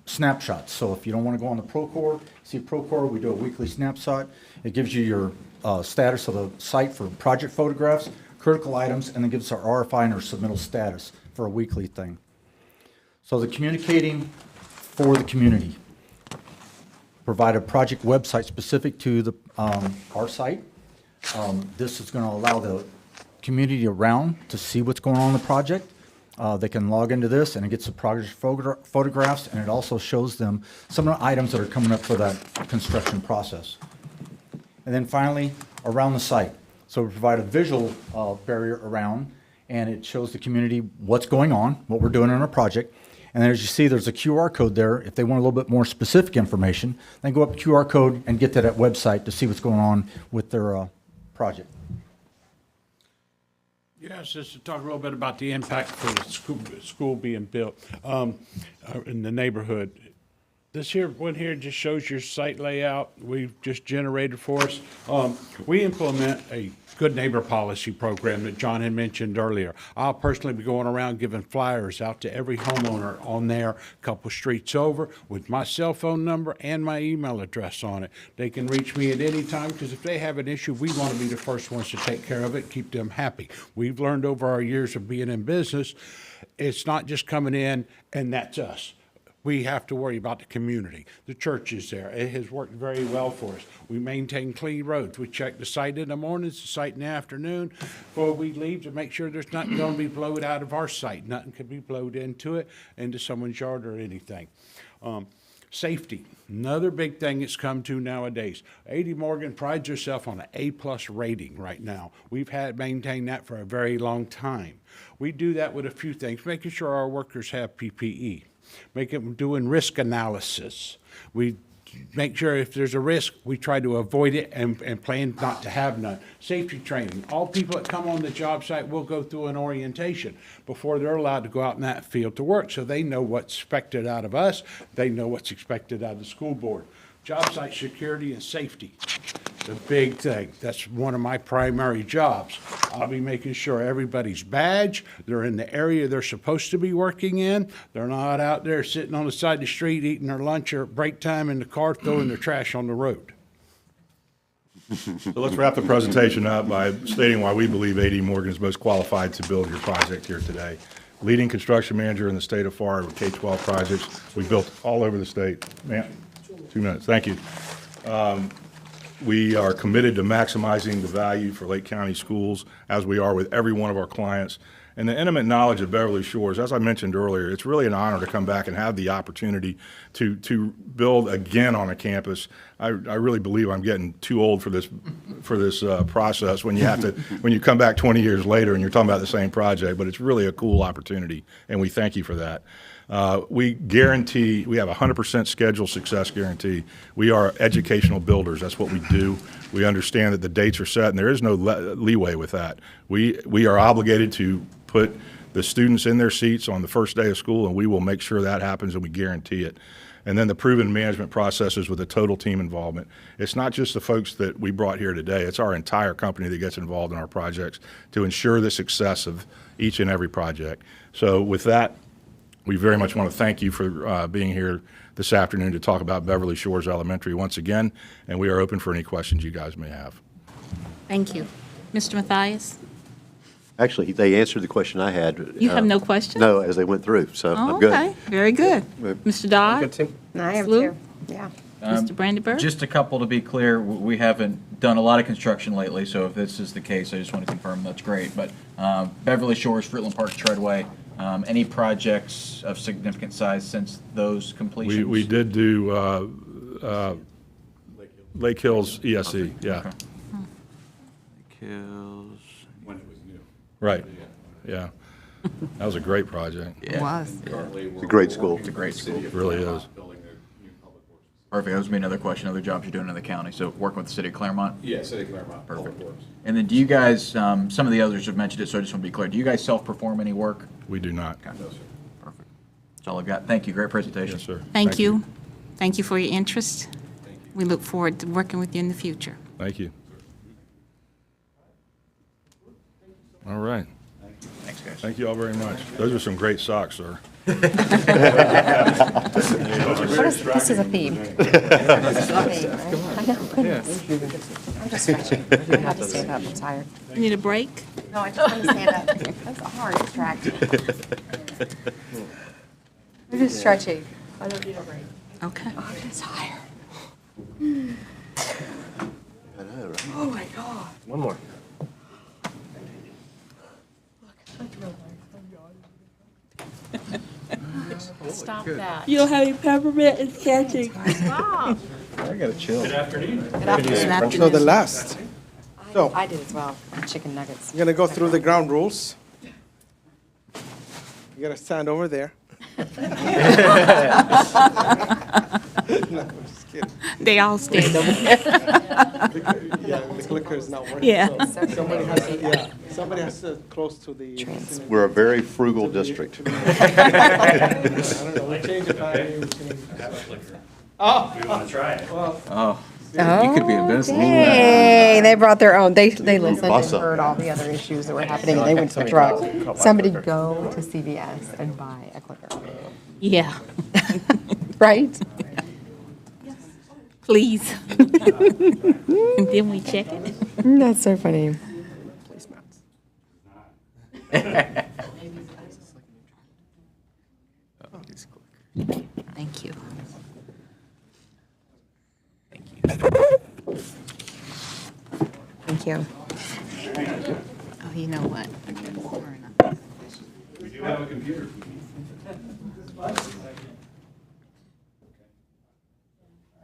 snapshots. So if you don't want to go on the Procore, see Procore, we do a weekly snapshot. It gives you your status of the site for project photographs, critical items, and then gives us our RFI and our submittal status for a weekly thing. So the communicating for the community. Provide a project website specific to our site. This is going to allow the community around to see what's going on in the project. They can log into this and it gets the progress photographs, and it also shows them some of the items that are coming up for that construction process. And then finally, around the site. So we provide a visual barrier around, and it shows the community what's going on, what we're doing on our project. And then as you see, there's a QR code there. If they want a little bit more specific information, they go up the QR code and get to that website to see what's going on with their project. Yes, just to talk a little bit about the impact for the school being built in the neighborhood. This here one here just shows your site layout we've just generated for us. We implement a good neighbor policy program that John had mentioned earlier. I'll personally be going around giving flyers out to every homeowner on there, a couple streets over, with my cell phone number and my email address on it. They can reach me at any time, because if they have an issue, we want to be the first ones to take care of it, keep them happy. We've learned over our years of being in business, it's not just coming in and that's us. We have to worry about the community. The church is there. It has worked very well for us. We maintain clean roads. We check the site in the mornings, the site in the afternoon, before we leave, to make sure there's nothing going to be blowed out of our site. Nothing could be blowed into it, into someone's yard or anything. Safety, another big thing it's come to nowadays. A.D. Morgan prides herself on an A+ rating right now. We've maintained that for a very long time. We do that with a few things, making sure our workers have PPE. Doing risk analysis. We make sure if there's a risk, we try to avoid it and plan not to have none. Safety training. All people that come on the job site will go through an orientation before they're allowed to go out in that field to work, so they know what's expected out of us. They know what's expected out of the school board. Job site security and safety. The big thing. That's one of my primary jobs. I'll be making sure everybody's badged, they're in the area they're supposed to be working in, they're not out there sitting on the side of the street eating their lunch or break time in the car throwing their trash on the road. So let's wrap the presentation up by stating why we believe A.D. Morgan is most qualified to build your project here today. Leading construction manager in the state of Florida with K-12 projects. We built all over the state. Ma'am, 2 minutes, thank you. We are committed to maximizing the value for Lake County schools, as we are with every one of our clients. And the intimate knowledge of Beverly Shores, as I mentioned earlier, it's really an honor to come back and have the opportunity to build again on a campus. I really believe I'm getting too old for this process when you come back 20 years later and you're talking about the same project, but it's really a cool opportunity, and we thank you for that. We guarantee, we have a 100% schedule success guarantee. We are educational builders. That's what we do. We understand that the dates are set, and there is no leeway with that. We are obligated to put the students in their seats on the first day of school, and we will make sure that happens, and we guarantee it. And then the proven management processes with the total team involvement. It's not just the folks that we brought here today. It's our entire company that gets involved in our projects to ensure the success of each and every project. So with that, we very much want to thank you for being here this afternoon to talk about Beverly Shores Elementary once again, and we are open for any questions you guys may have. Thank you. Mr. Mathias? Actually, they answered the question I had. You have no question? No, as they went through, so Oh, I'm good. okay, very good. Mr. Dodd? I am Lou? too, yeah. Mr. Brandenburg? Just a couple to be clear, we haven't done a lot of construction lately, so if this is the case, I just want to confirm that's great. But Beverly Shores, Fruitland Park, Treadway, any projects of significant size since those completions? We did do Lake Hills ESE, yeah. Okay. Lake Hills. When it was new. Right, yeah. That was a great project. It was. It's a great school. It's a great school. It really is. Perfect. That was another question, other jobs you're doing in the county. So working with the city of Claremont? Yeah, City of Claremont. Perfect. And then do you guys, some of the others have mentioned it, so I just want to be clear. Do you guys self-perform any work? We do not. Okay. No, sir. Perfect. That's all I've got. Thank you. Great presentation. Yes, sir. Thank you. Thank you for your interest. We look forward to working with you in the future. Thank you. All right. Thanks, guys. Thank you all very much. Those are some great socks, sir. This is a theme. I know. I'm just stretching. I have to stand up, I'm tired. You need a break? No, I just want to stand up. That's a hard distraction. We're just stretching. I don't need a break. Okay. I'm just tired. I know, right? Oh my God. One more. Stop that. You don't have any peppermint, it's catching. Stop. I gotta chill. Good afternoon. So the last. So, I did as well, chicken nuggets. I'm gonna go through the ground rules. You gotta stand over there. No, I'm just kidding. They all stand over there. Yeah, the clicker is not working. Yeah. So somebody has to close to the. We're a very frugal district. I don't know, we change the time. Oh. We wanna try it. Well, Oh. You could be in business. Hey, they brought their own. They listened and Awesome. heard all the other issues that were happening, and they went to the truck. Somebody go to CVS and buy a clicker. Yeah. Right? Please. And then we check it. That's so funny. Thank you. Thank you. Oh, you know what? We do have a computer.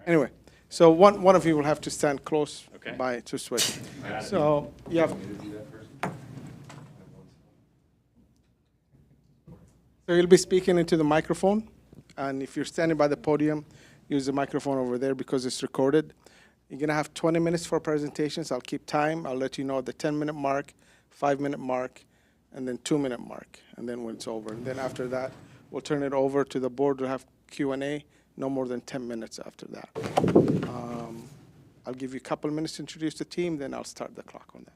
Anyway, so one of you will have to stand close Okay. by to switch. So you have. So you'll be speaking into the microphone, and if you're standing by the podium, use the microphone over there because it's recorded. You're gonna have 20 minutes for presentations. I'll keep time. I'll let you know the 10-minute mark, 5-minute mark, and then 2-minute mark, and then when it's over. And then after that, we'll turn it over to the board to have Q&A, no more than 10 minutes after that. I'll give you a couple minutes to introduce the team, then I'll start the clock on that.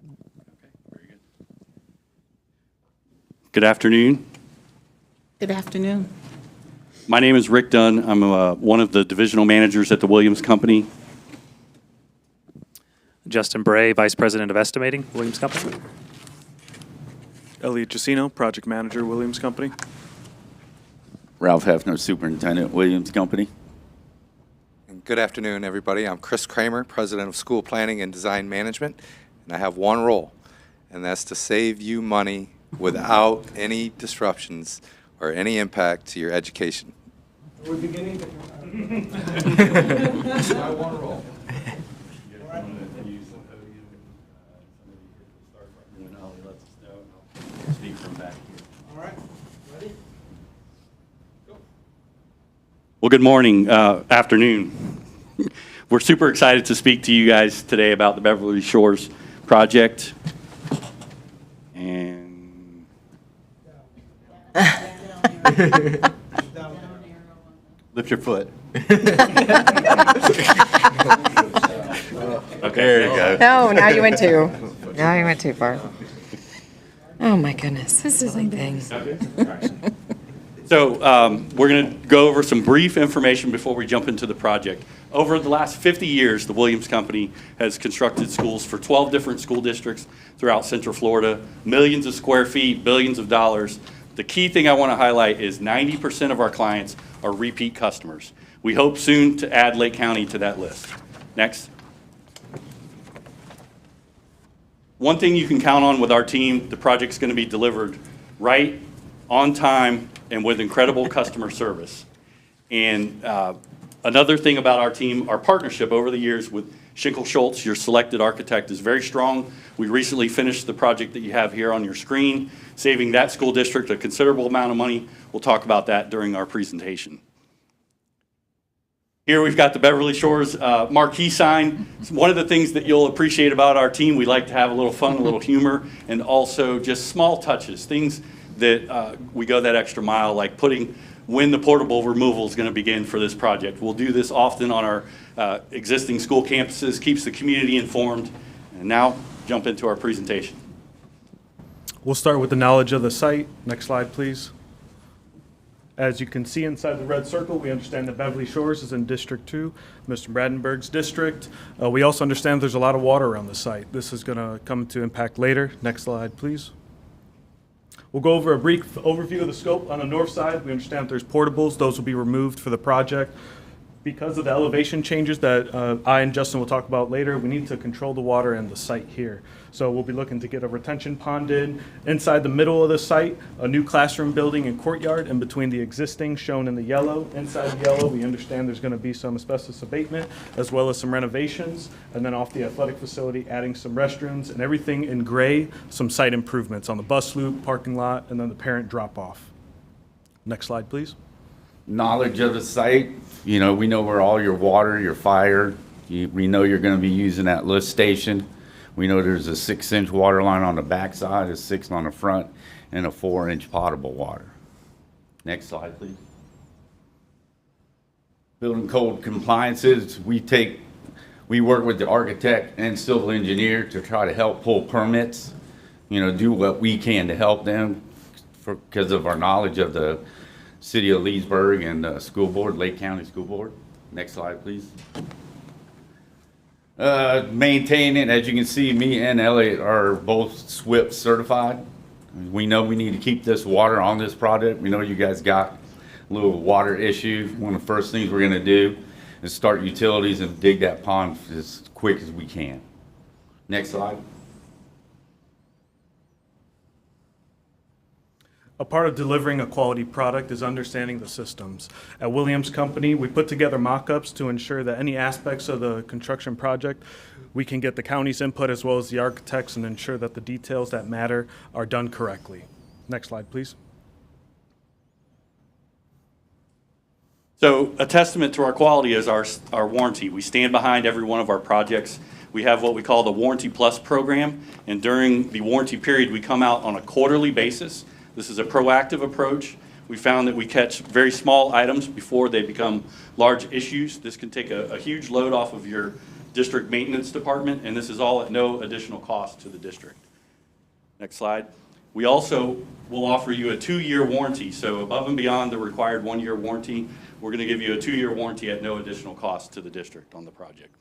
Good afternoon. Good afternoon. My name is Rick Dunn. I'm one of the divisional managers at the Williams Company. Justin Bray, Vice President of Estimating, Williams Company. Elliot Jacino, Project Manager, Williams Company. Ralph Hefner, Superintendent, Williams Company. Good afternoon, everybody. I'm Chris Kramer, President of School Planning and Design Management, and I have one role, and that's to save you money without any disruptions or any impact to your education. We're beginning. My one role. All right, ready? Well, good morning, afternoon. We're super excited to speak to you guys today about the Beverly Shores project. And Lift your foot. Okay, there you go. No, now you went too. Now you went too far. Oh my goodness, this is a thing. So we're going to go over some brief information before we jump into the project. Over the last 50 years, the Williams Company has constructed schools for 12 different school districts throughout Central Florida, millions of square feet, billions of dollars. The key thing I want to highlight is 90% of our clients are repeat customers. We hope soon to add Lake County to that list. Next. One thing you can count on with our team, the project's going to be delivered right, on time, and with incredible customer service. And another thing about our team, our partnership over the years with Schinkel Schultz, your selected architect, is very strong. We recently finished the project that you have here on your screen, saving that school district a considerable amount of money. We'll talk about that during our presentation. Here we've got the Beverly Shores marquee sign. One of the things that you'll appreciate about our team, we like to have a little fun, a little humor, and also just small touches, things that we go that extra mile, like putting when the portable removal is going to begin for this project. We'll do this often on our existing school campuses, keeps the community informed. And now, jump into our presentation. We'll start with the knowledge of the site. Next slide, please. As you can see inside the red circle, we understand that Beverly Shores is in District 2, Mr. Bradenberg's district. We also understand there's a lot of water around the site. This is going to come into impact later. Next slide, please. We'll go over a brief overview of the scope. On the north side, we understand there's portables. Those will be removed for the project. Because of the elevation changes that I and Justin will talk about later, we need to control the water in the site here. So we'll be looking to get a retention pond in. Inside the middle of the site, a new classroom building and courtyard in between the existing shown in the yellow. Inside the yellow, we understand there's going to be some asbestos abatement as well as some renovations. And then off the athletic facility, adding some restrooms and everything in gray, some site improvements on the bus loop, parking lot, and then the parent drop-off. Next slide, please. knowledge of the site. You know, we know where all your water, your fire, we know you're going to be using that lift station. We know there's a 6-inch water line on the backside, a 6 on the front, and a 4-inch potable water. Next slide, please. Building code compliances, we work with the architect and civil engineer to try to help pull permits, you know, do what we can to help them because of our knowledge of the city of Leesburg and the school board, Lake County School Board. Next slide, please. Maintaining, as you can see, me and Elliot are both SWIP certified. We know we need to keep this water on this project. We know you guys got a little water issue. One of the first things we're gonna do is start utilities and dig that pond as quick as we can. Next slide. A part of delivering a quality product is understanding the systems. At Williams Company, we put together mock-ups to ensure that any aspects of the construction project, we can get the county's input as well as the architects and ensure that the details that matter are done correctly. Next slide, please. So a testament to our quality is our warranty. We stand behind every one of our projects. We have what we call the Warranty Plus program, and during the warranty period, we come out on a quarterly basis. This is a proactive approach. We found that we catch very small items before they become large issues. This can take a huge load off of your district maintenance department, and this is all at no additional cost to the district. Next slide. We also will offer you a 2-year warranty. So above and beyond the required 1-year warranty, we're going to give you a 2-year warranty at no additional cost to the district on the project.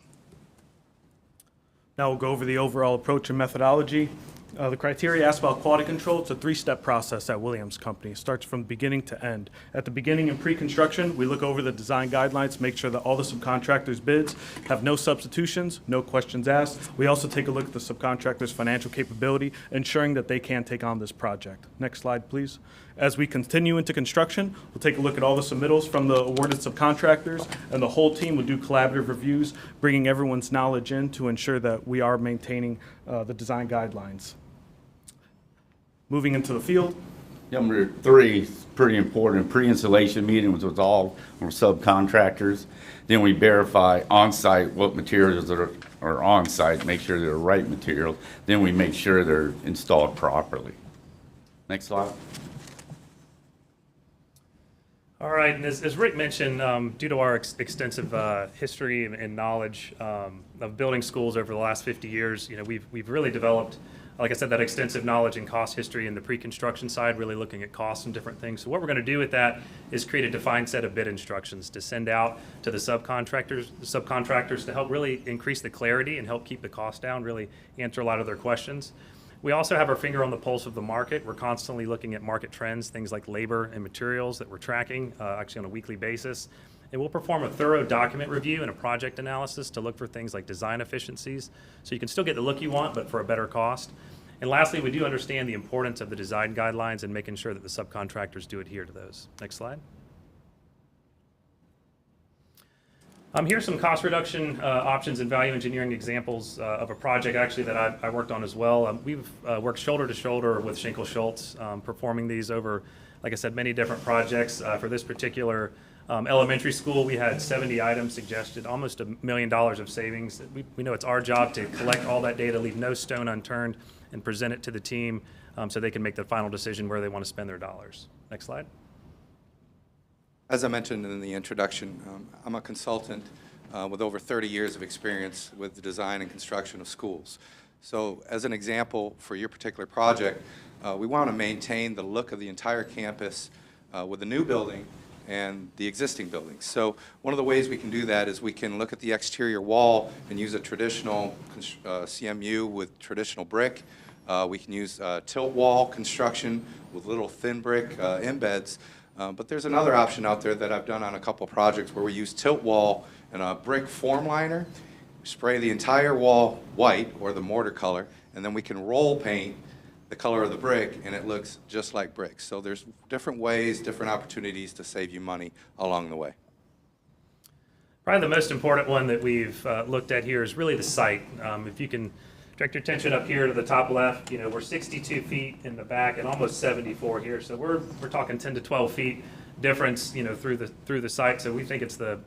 Now we'll go over the overall approach and methodology. The criteria asked about quality control. It's a 3-step process at Williams Company. It starts from beginning to end. At the beginning in pre-construction, we look over the design guidelines, make sure that all the subcontractors' bids have no substitutions, no questions asked. We also take a look at the subcontractor's financial capability, ensuring that they can take on this project. Next slide, please. As we continue into construction, we'll take a look at all the submittals from the awarded subcontractors, and the whole team will do collaborative reviews, bringing everyone's knowledge in to ensure that we are maintaining the design guidelines. Moving into the field. Number 3 is pretty important. Pre-installation meetings with all our subcontractors. Then we verify on-site what materials are on-site, make sure they're the right materials. Then we make sure they're installed properly. Next slide. All right, and as Rick mentioned, due to our extensive history and knowledge of building schools over the last 50 years, you know, we've really developed, like I said, that extensive knowledge and cost history in the pre-construction side, really looking at costs and different things. So what we're going to do with that is create a defined set of bid instructions to send out to the subcontractors to help really increase the clarity and help keep the cost down, really answer a lot of their questions. We also have our finger on the pulse of the market. We're constantly looking at market trends, things like labor and materials that we're tracking actually on a weekly basis. And we'll perform a thorough document review and a project analysis to look for things like design efficiencies, so you can still get the look you want, but for a better cost. And lastly, we do understand the importance of the design guidelines and making sure that the subcontractors do adhere to those. Next slide. Here's some cost reduction options and value engineering examples of a project actually that I worked on as well. We've worked shoulder to shoulder with Schenkel Schultz, performing these over, like I said, many different projects. For this particular elementary school, we had 70 items suggested, almost $1 million of savings. We know it's our job to collect all that data, leave no stone unturned, and present it to the team so they can make the final decision where they want to spend their dollars. Next slide. As I mentioned in the introduction, I'm a consultant with over 30 years of experience with the design and construction of schools. So as an example for your particular project, we want to maintain the look of the entire campus with the new building and the existing buildings. So one of the ways we can do that is we can look at the exterior wall and use a traditional CMU with traditional brick. We can use tilt wall construction with little thin brick embeds. But there's another option out there that I've done on a couple projects where we use tilt wall and a brick form liner, spray the entire wall white or the mortar color, and then we can roll paint the color of the brick and it looks just like brick. So there's different ways, different opportunities to save you money along the way. Probably the most important one that we've looked at here is really the site. If you can direct your attention up here to the top left, you know, we're 62 feet in the back and almost 74 here. So we're talking 10 to 12 feet difference, through the site. So we think it's the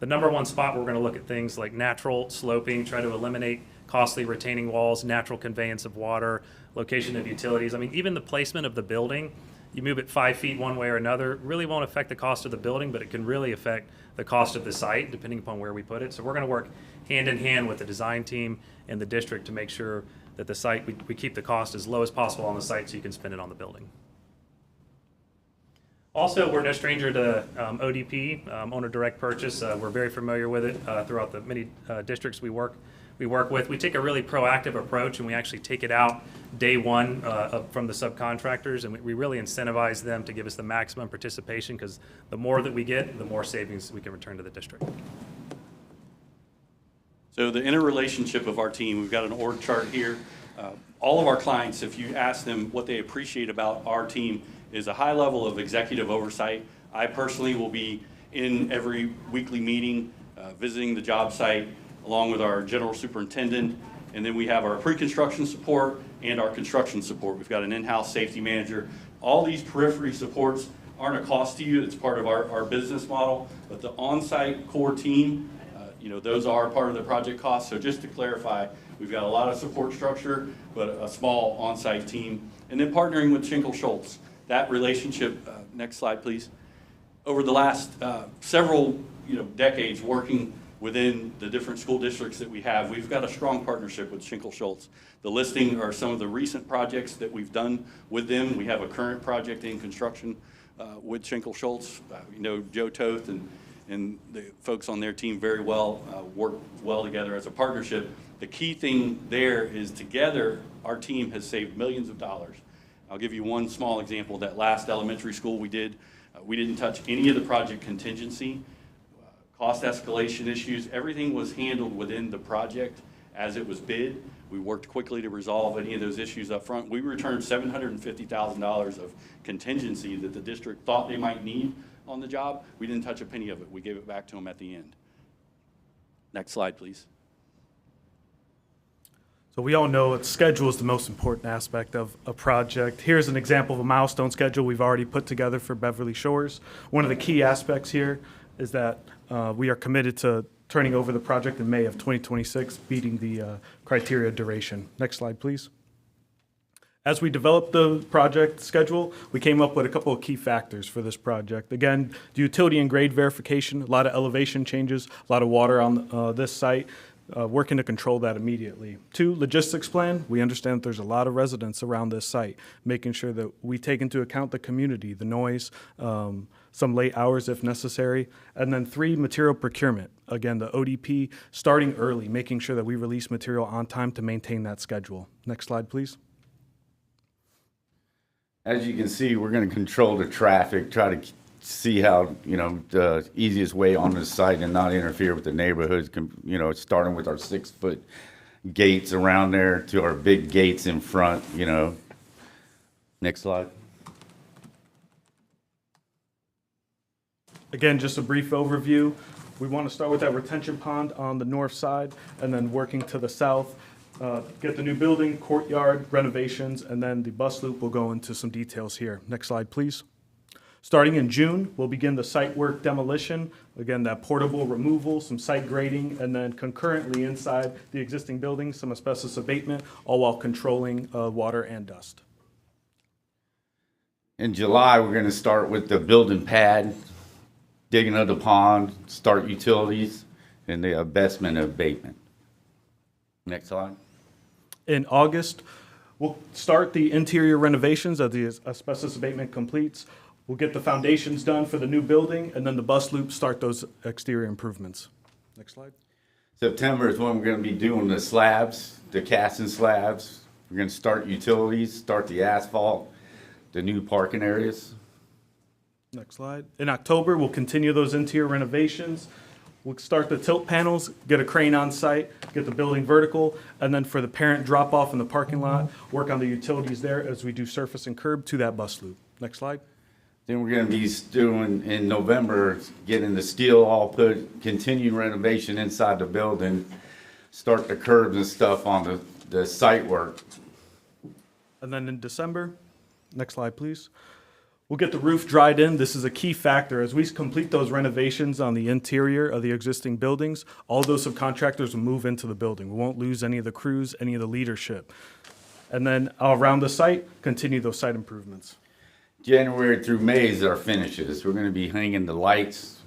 number one spot where we're going to look at things like natural sloping, try to eliminate costly retaining walls, natural conveyance of water, location of utilities. I mean, even the placement of the building, you move it 5 feet one way or another, really won't affect the cost of the building, but it can really affect the cost of the site depending upon where we put it. So we're going to work hand in hand with the design team and the district to make sure that the site, we keep the cost as low as possible on the site so you can spend it on the building. Also, we're no stranger to ODP, owner direct purchase. We're very familiar with it throughout the many districts we work with. We take a really proactive approach, and we actually take it out day one from the subcontractors, and we really incentivize them to give us the maximum participation, because the more that we get, the more savings we can return to the district. So the interrelationship of our team, we've got an org chart here. All of our clients, if you ask them what they appreciate about our team, is a high level of executive oversight. I personally will be in every weekly meeting, visiting the job site, along with our general superintendent. And then we have our pre-construction support and our construction support. We've got an in-house safety manager. All these periphery supports aren't a cost to you. It's part of our business model. But the on-site core team, those are part of the project cost. So just to clarify, we've got a lot of support structure, but a small on-site team. And then partnering with Schenkel Schultz. That relationship, next slide, please. Over the last several decades working within the different school districts that we have, we've got a strong partnership with Schenkel Schultz. The listing are some of the recent projects that we've done with them. We have a current project in construction with Schenkel Schultz. Joe Toth and the folks on their team very well, work well together as a partnership. The key thing there is together, our team has saved millions of dollars. I'll give you one small example. That last elementary school we didn't touch any of the project contingency, cost escalation issues. Everything was handled within the project as it was bid. We worked quickly to resolve any of those issues up front. We returned $750,000 of contingency that the district thought they might need on the job. We didn't touch a penny of it. We gave it back to them at the end. Next slide, please. So we all know that schedule is the most important aspect of a project. Here's an example of a milestone schedule we've already put together for Beverly Shores. One of the key aspects here is that we are committed to turning over the project in May of 2026, beating the criteria duration. Next slide, please. As we developed the project schedule, we came up with a couple of key factors for this project. Again, the utility and grade verification, a lot of elevation changes, a lot of water on this site. Working to control that immediately. 2, logistics plan. We understand that there's a lot of residents around this site, making sure that we take into account the community, the noise, some late hours if necessary. And then 3, material procurement. Again, the ODP starting early, making sure that we release material on time to maintain that schedule. Next slide, please. As you can see, we're going to control the traffic, try to see how, the easiest way on the site and not interfere with the neighborhoods, starting with our 6-foot gates around there to our big gates in front, Next slide. Again, just a brief overview. We want to start with that retention pond on the north side and then working to the south. Get the new building, courtyard, renovations, and then the bus loop will go into some details here. Next slide, please. Starting in June, we'll begin the site work demolition. Again, that portable removal, some site grading, and then concurrently inside the existing building, some asbestos abatement, all while controlling water and dust. In July, we're going to start with the building pad, digging of the pond, start utilities, and the asbestos abatement. Next slide. In August, we'll start the interior renovations as the asbestos abatement completes. We'll get the foundations done for the new building, and then the bus loop start those exterior improvements. Next slide. September is when we're going to be doing the slabs, the casting slabs. We're going to start utilities, start the asphalt, the new parking areas. Next slide. In October, we'll continue those interior renovations. We'll start the tilt panels, get a crane on site, get the building vertical, and then for the parent drop-off in the parking lot, work on the utilities there as we do surface and curb to that bus loop. Next slide. Then we're going to be doing, in November, getting the steel all put, continue renovation inside the building, start the curbs and stuff on the site work. And then in December, next slide, please. We'll get the roof dried in. This is a key factor. As we complete those renovations on the interior of the existing buildings, all those subcontractors will move into the building. We won't lose any of the crews, any of the leadership. And then around the site, continue those site improvements. January through May is our finishes. We're gonna be hanging the lights,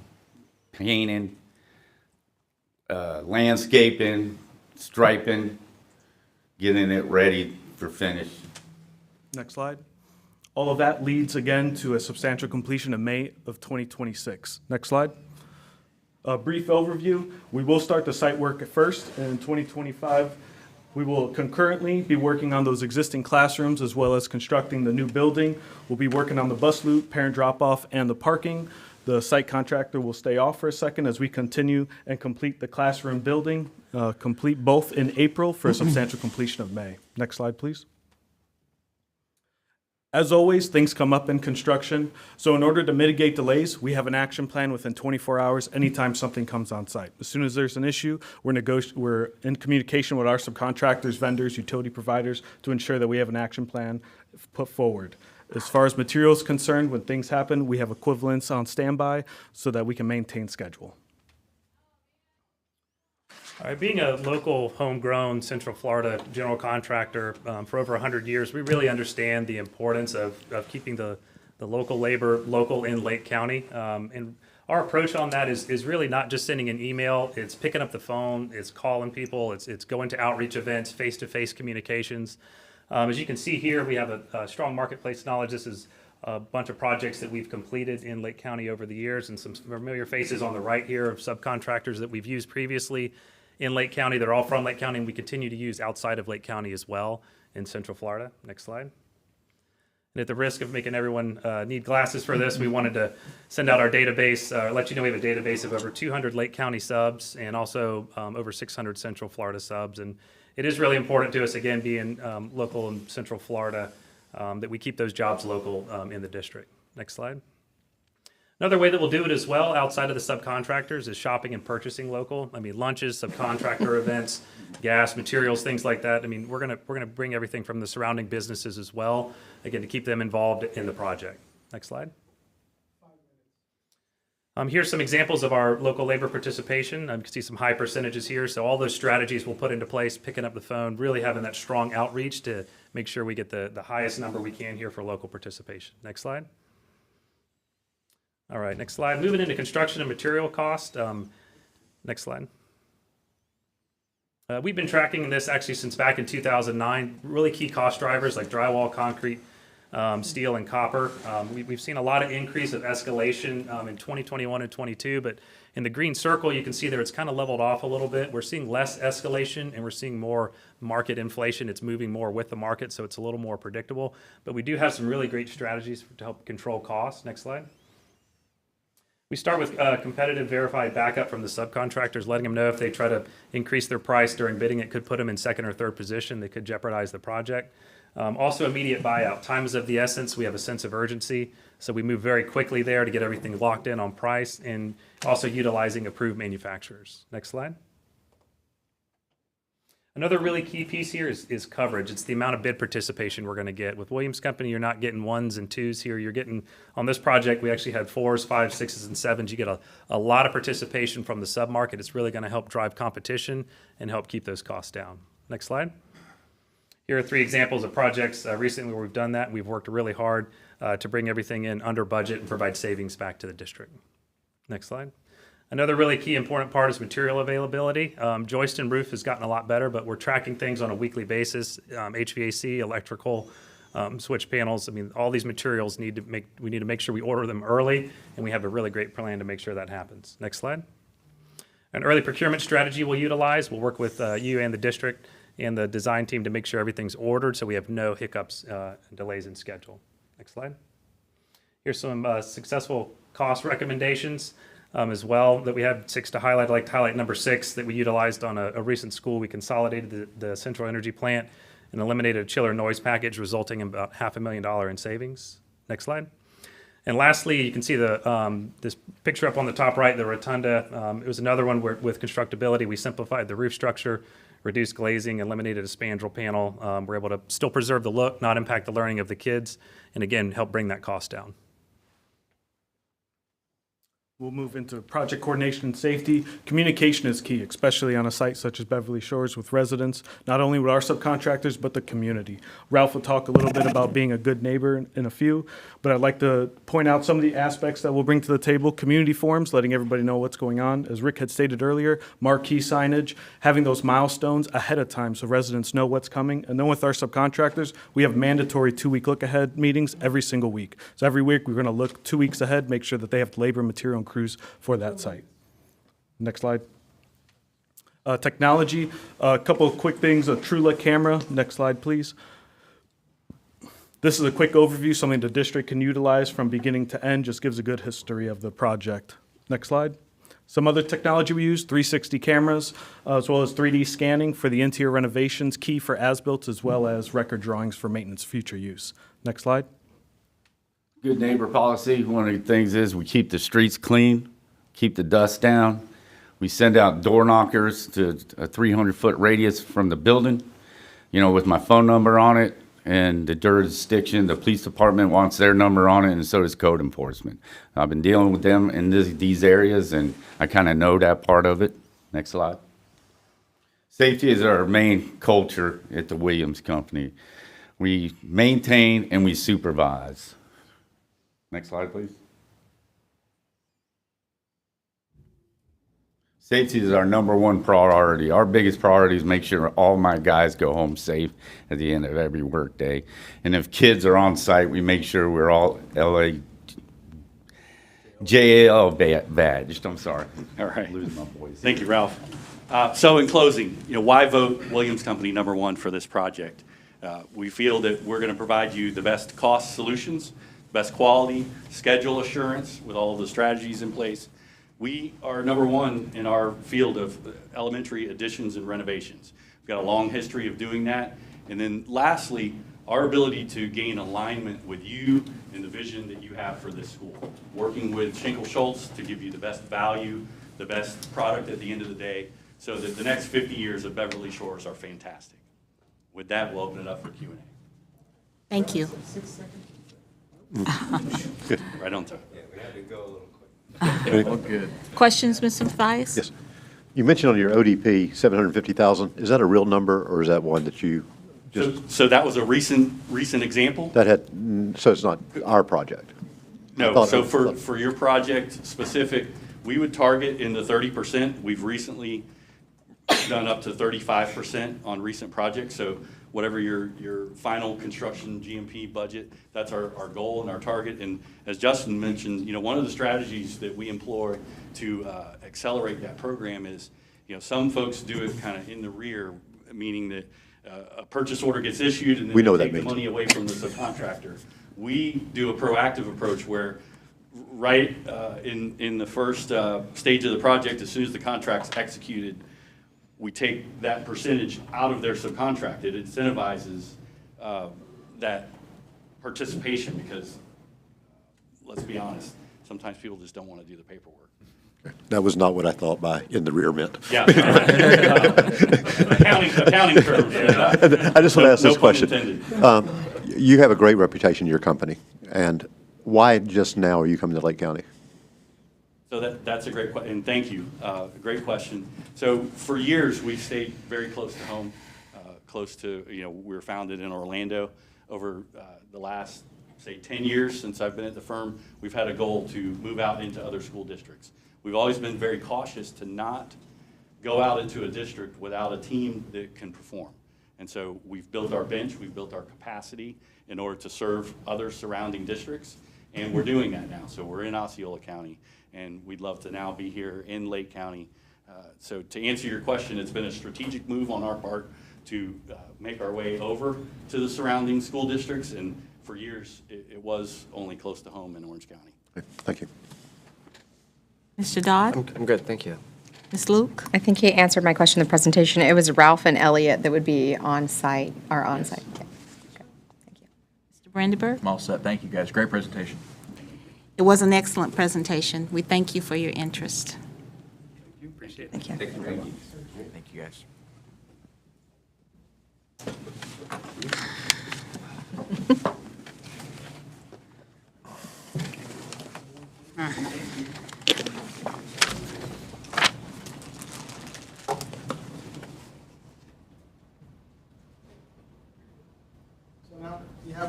painting, landscaping, striping, getting it ready for finish. Next slide. All of that leads again to a substantial completion in May of 2026. Next slide. A brief overview. We will start the site work at first in 2025. We will concurrently be working on those existing classrooms as well as constructing the new building. We'll be working on the bus loop, parent drop-off, and the parking. The site contractor will stay off for a second as we continue and complete the classroom building, complete both in April for a substantial completion of May. Next slide, please. As always, things come up in construction. So in order to mitigate delays, we have an action plan within 24 hours anytime something comes on site. As soon as there's an issue, we're in communication with our subcontractors, vendors, utility providers to ensure that we have an action plan put forward. As far as materials concerned, when things happen, we have equivalents on standby so that we can maintain schedule. All right, being a local, homegrown Central Florida general contractor for over 100 years, we really understand the importance of keeping the local labor local in Lake County. And our approach on that is really not just sending an email, it's picking up the phone, it's calling people, it's going to outreach events, face-to-face communications. As you can see here, we have a strong marketplace knowledge. This is a bunch of projects that we've completed in Lake County over the years, and some familiar faces on the right here of subcontractors that we've used previously in Lake County. They're all from Lake County, and we continue to use outside of Lake County as well in Central Florida. Next slide. And at the risk of making everyone need glasses for this, we wanted to send out our database, let you know we have a database of over 200 Lake County subs and also over 600 Central Florida subs. And it is really important to us, again, being local in Central Florida, that we keep those jobs local in the district. Next slide. Another way that we'll do it as well, outside of the subcontractors, is shopping and purchasing local. I mean, lunches, subcontractor events, gas, materials, things like that. I mean, we're gonna bring everything from the surrounding businesses as well, again, to keep them involved in the project. Next slide. Here's some examples of our local labor participation. You can see some high percentages here. So all those strategies we'll put into place, picking up the phone, really having that strong outreach to make sure we get the highest number we can here for local participation. Next slide. All right, next slide. Moving into construction and material cost. Next slide. We've been tracking this actually since back in 2009. Really key cost drivers like drywall, concrete, steel, and copper. We've seen a lot of increase of escalation in 2021 and 22, but in the green circle, you can see there it's kind of leveled off a little bit. We're seeing less escalation and we're seeing more market inflation. It's moving more with the market, so it's a little more predictable. But we do have some really great strategies to help control costs. Next slide. We start with competitive verified backup from the subcontractors, letting them know if they try to increase their price during bidding, it could put them in second or third position. They could jeopardize the project. Also, immediate buyout. Time is of the essence. We have a sense of urgency, so we move very quickly there to get everything locked in on price, and also utilizing approved manufacturers. Next slide. Another really key piece here is coverage. It's the amount of bid participation we're going to get. With Williams Company, you're not getting ones and twos here. You're getting, on this project, we actually had 4s, 5s, 6s, and 7s. You get a lot of participation from the sub-market. It's really going to help drive competition and help keep those costs down. Next slide. Here are 3 examples of projects recently where we've done that. We've worked really hard to bring everything in under budget and provide savings back to the district. Next slide. Another really key important part is material availability. Joist and roof has gotten a lot better, but we're tracking things on a weekly basis. HVAC, electrical, switch panels. I mean, all these materials we need to make sure we order them early, and we have a really great plan to make sure that happens. Next slide. An early procurement strategy we'll utilize. We'll work with you and the district and the design team to make sure everything's ordered so we have no hiccups and delays in schedule. Next slide. Here's some successful cost recommendations. As well that we have 6 to highlight. I'd like to highlight number 6 that we utilized on a recent school. We consolidated the central energy plant and eliminated a chiller noise package, resulting in about $500,000 in savings. Next slide. And lastly, you can see this picture up on the top right, the rotunda. It was another one where with constructability, we simplified the roof structure, reduced glazing, eliminated a spandrel panel. We're able to still preserve the look, not impact the learning of the kids, and again, help bring that cost down. We'll move into project coordination and safety. Communication is key, especially on a site such as Beverly Shores with residents, not only with our subcontractors, but the community. Ralph will talk a little bit about being a good neighbor in a few, but I'd like to point out some of the aspects that we'll bring to the table. Community forums, letting everybody know what's going on. As Rick had stated earlier, marquee signage, having those milestones ahead of time so residents know what's coming. And then with our subcontractors, we have mandatory 2-week look-ahead meetings every single week. So every week, we're going to look 2 weeks ahead, make sure that they have the labor, material, and crews for that site. Next slide. Technology, a couple of quick things. A TrueLook camera. Next slide, please. This is a quick overview, something the district can utilize from beginning to end, just gives a good history of the project. Next slide. Some other technology we use, 360 cameras, as well as 3D scanning for the interior renovations, key for as-built, as well as record drawings for maintenance future use. Next slide. Good neighbor policy, one of the things is we keep the streets clean, keep the dust down. We send out door knockers to a 300-foot radius from the building, with my phone number on it, and the jurisdiction, the police department wants their number on it, and so does code enforcement. I've been dealing with them in these areas, and I kind of know that part of it. Next slide. Safety is our main culture at the Williams Company. We maintain and we supervise. Next slide, please. Safety is our #1 priority. Our biggest priority is make sure all my guys go home safe at the end of every work day. And if kids are on site, we make sure we're all JAL badged. I'm sorry. All right. I'm losing my voice. Thank you, Ralph. So in closing, why vote Williams Company #1 for this project? We feel that we're going to provide you the best cost solutions, best quality, schedule assurance with all of the strategies in place. We are #1 in our field of elementary additions and renovations. We've got a long history of doing that. And then lastly, our ability to gain alignment with you and the vision that you have for this school. Working with Schenkel Schultz to give you the best value, the best product at the end of the day, so that the next 50 years of Beverly Shores are fantastic. With that, we'll open it up for Q&A. Thank you. Right on time. Yeah, we had to go a little quick. Good. Questions, Mr. Mathias? Yes. You mentioned on your ODP, 750,000. Is that a real number, or is that one that you just? So that was a recent example? That had, so it's not our project? No, so for your project specific, we would target in the 30%. We've recently done up to 35% on recent projects. So whatever your final construction GMP budget, that's our goal and our target. And as Justin mentioned, one of the strategies that we employ to accelerate that program is, some folks do it kind of in the rear, meaning that a purchase order gets issued and then they take the money away from the subcontractor. We do a proactive approach where right in the first stage of the project, as soon as the contract's executed, we take that percentage out of their subcontract. It incentivizes that participation because, let's be honest, sometimes people just don't want to do the paperwork. That was not what I thought by in the rear meant. Yeah. Accounting terms. I just want to ask this No pun question. intended. You have a great reputation in your company, and why just now are you coming to Lake County? So that's a great question, and thank you. Great question. So for years, we've stayed very close to home, close to, we were founded in Orlando. Over the last, say, 10 years since I've been at the firm, we've had a goal to move out into other school districts. We've always been very cautious to not go out into a district without a team that can perform. And so we've built our bench, we've built our capacity in order to serve other surrounding districts, and we're doing that now. So we're in Osceola County, and we'd love to now be here in Lake County. So to answer your question, it's been a strategic move on our part to make our way over to the surrounding school districts, and for years, it was only close to home in Orange County. Thank you. Mr. Dodd? I'm good, thank you. Ms. Luke? I think he answered my question in the presentation. It was Ralph and Elliot that would be on-site, or on-site. Okay. Mr. Brandenburg? I'm all set. Thank you, guys. Great presentation. It was an excellent presentation. We thank you for your interest. Appreciate it. Thank you. Thank you. Thank you, guys.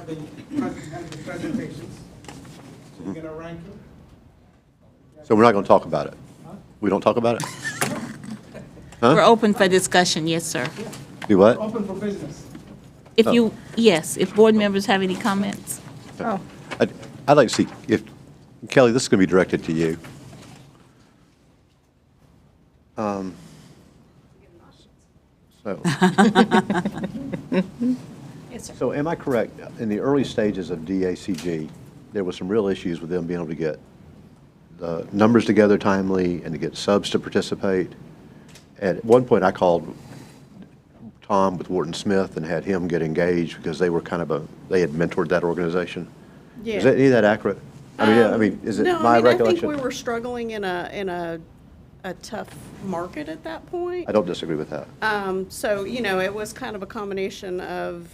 have the presentations. So you're gonna rank them. So we're not going to talk about it? We don't talk about it? Huh? We're open for discussion, yes, sir. Do what? Open for business. If Oh. you, yes, if board members have any comments. Oh. I'd like to see, if, Kelly, this is going to be directed to you. So. Yes, sir. So am I correct, in the early stages of DACG, there was some real issues with them being able to get the numbers together timely and to get subs to participate? At one point, I called Tom with Wharton Smith and had him get engaged because they were kind of they had mentored that organization. Yeah. Is any of that accurate? I mean, is it No, my I mean, I recollection? think we were struggling in a tough market at that point. I don't disagree with that. So, you know, it was kind of a combination of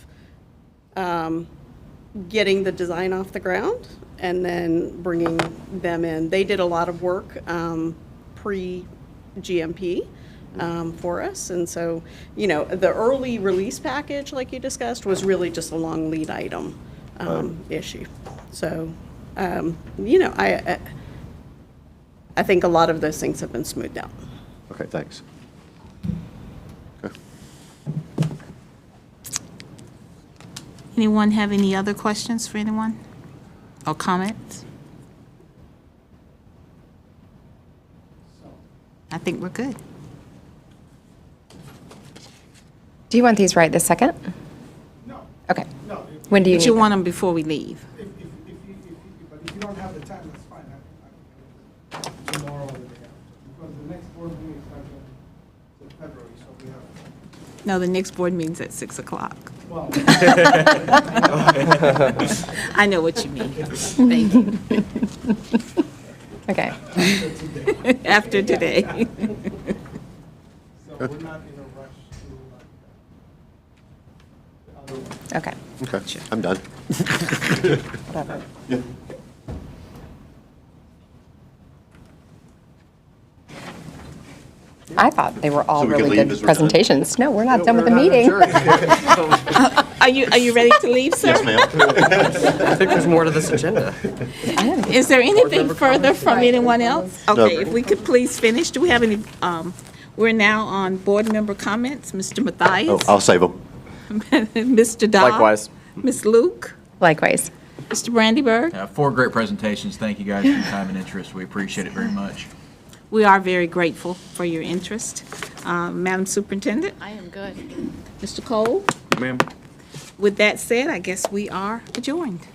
getting the design off the ground and then bringing them in. They did a lot of work pre-GMP for us. And so, you know, the early release package, like you discussed, was really just a long lead item issue. So, you know, I think a lot of those things have been smoothed out. Okay, thanks. Okay. Anyone have any other questions for anyone or comments? I think we're good. Do you want these right this second? No. Okay. No. When do you But need you them? want them before we leave? But if you don't have the time, that's fine. I can tomorrow or the day after. Because the next board meeting is not until February, so we have. No, the next board meeting's at 6 o'clock. Well. I know what you mean. Thank you. Okay. After today. So we're not in a rush to Okay. Okay, I'm done. Whatever. Yeah. I thought they were all So we can really leave good as we're done? presentations. No, we're not done with the we're not meeting. Are you ready to leave, sir? Yes, ma'am. I think there's more to this agenda. Is there anything further from anyone else? No. Okay, if we could please finish. Do we have any, we're now on board member comments. Mr. Oh, Mathias? I'll save them. Mr. Dodd? Likewise. Ms. Luke? Likewise. Mr. Brandyberg? 4 great presentations. Thank you guys for your time and interest. We appreciate it very much. We are very grateful for your interest. Madam Superintendent? I am good. Mr. Cole? Ma'am. With that said, I guess we are adjourned.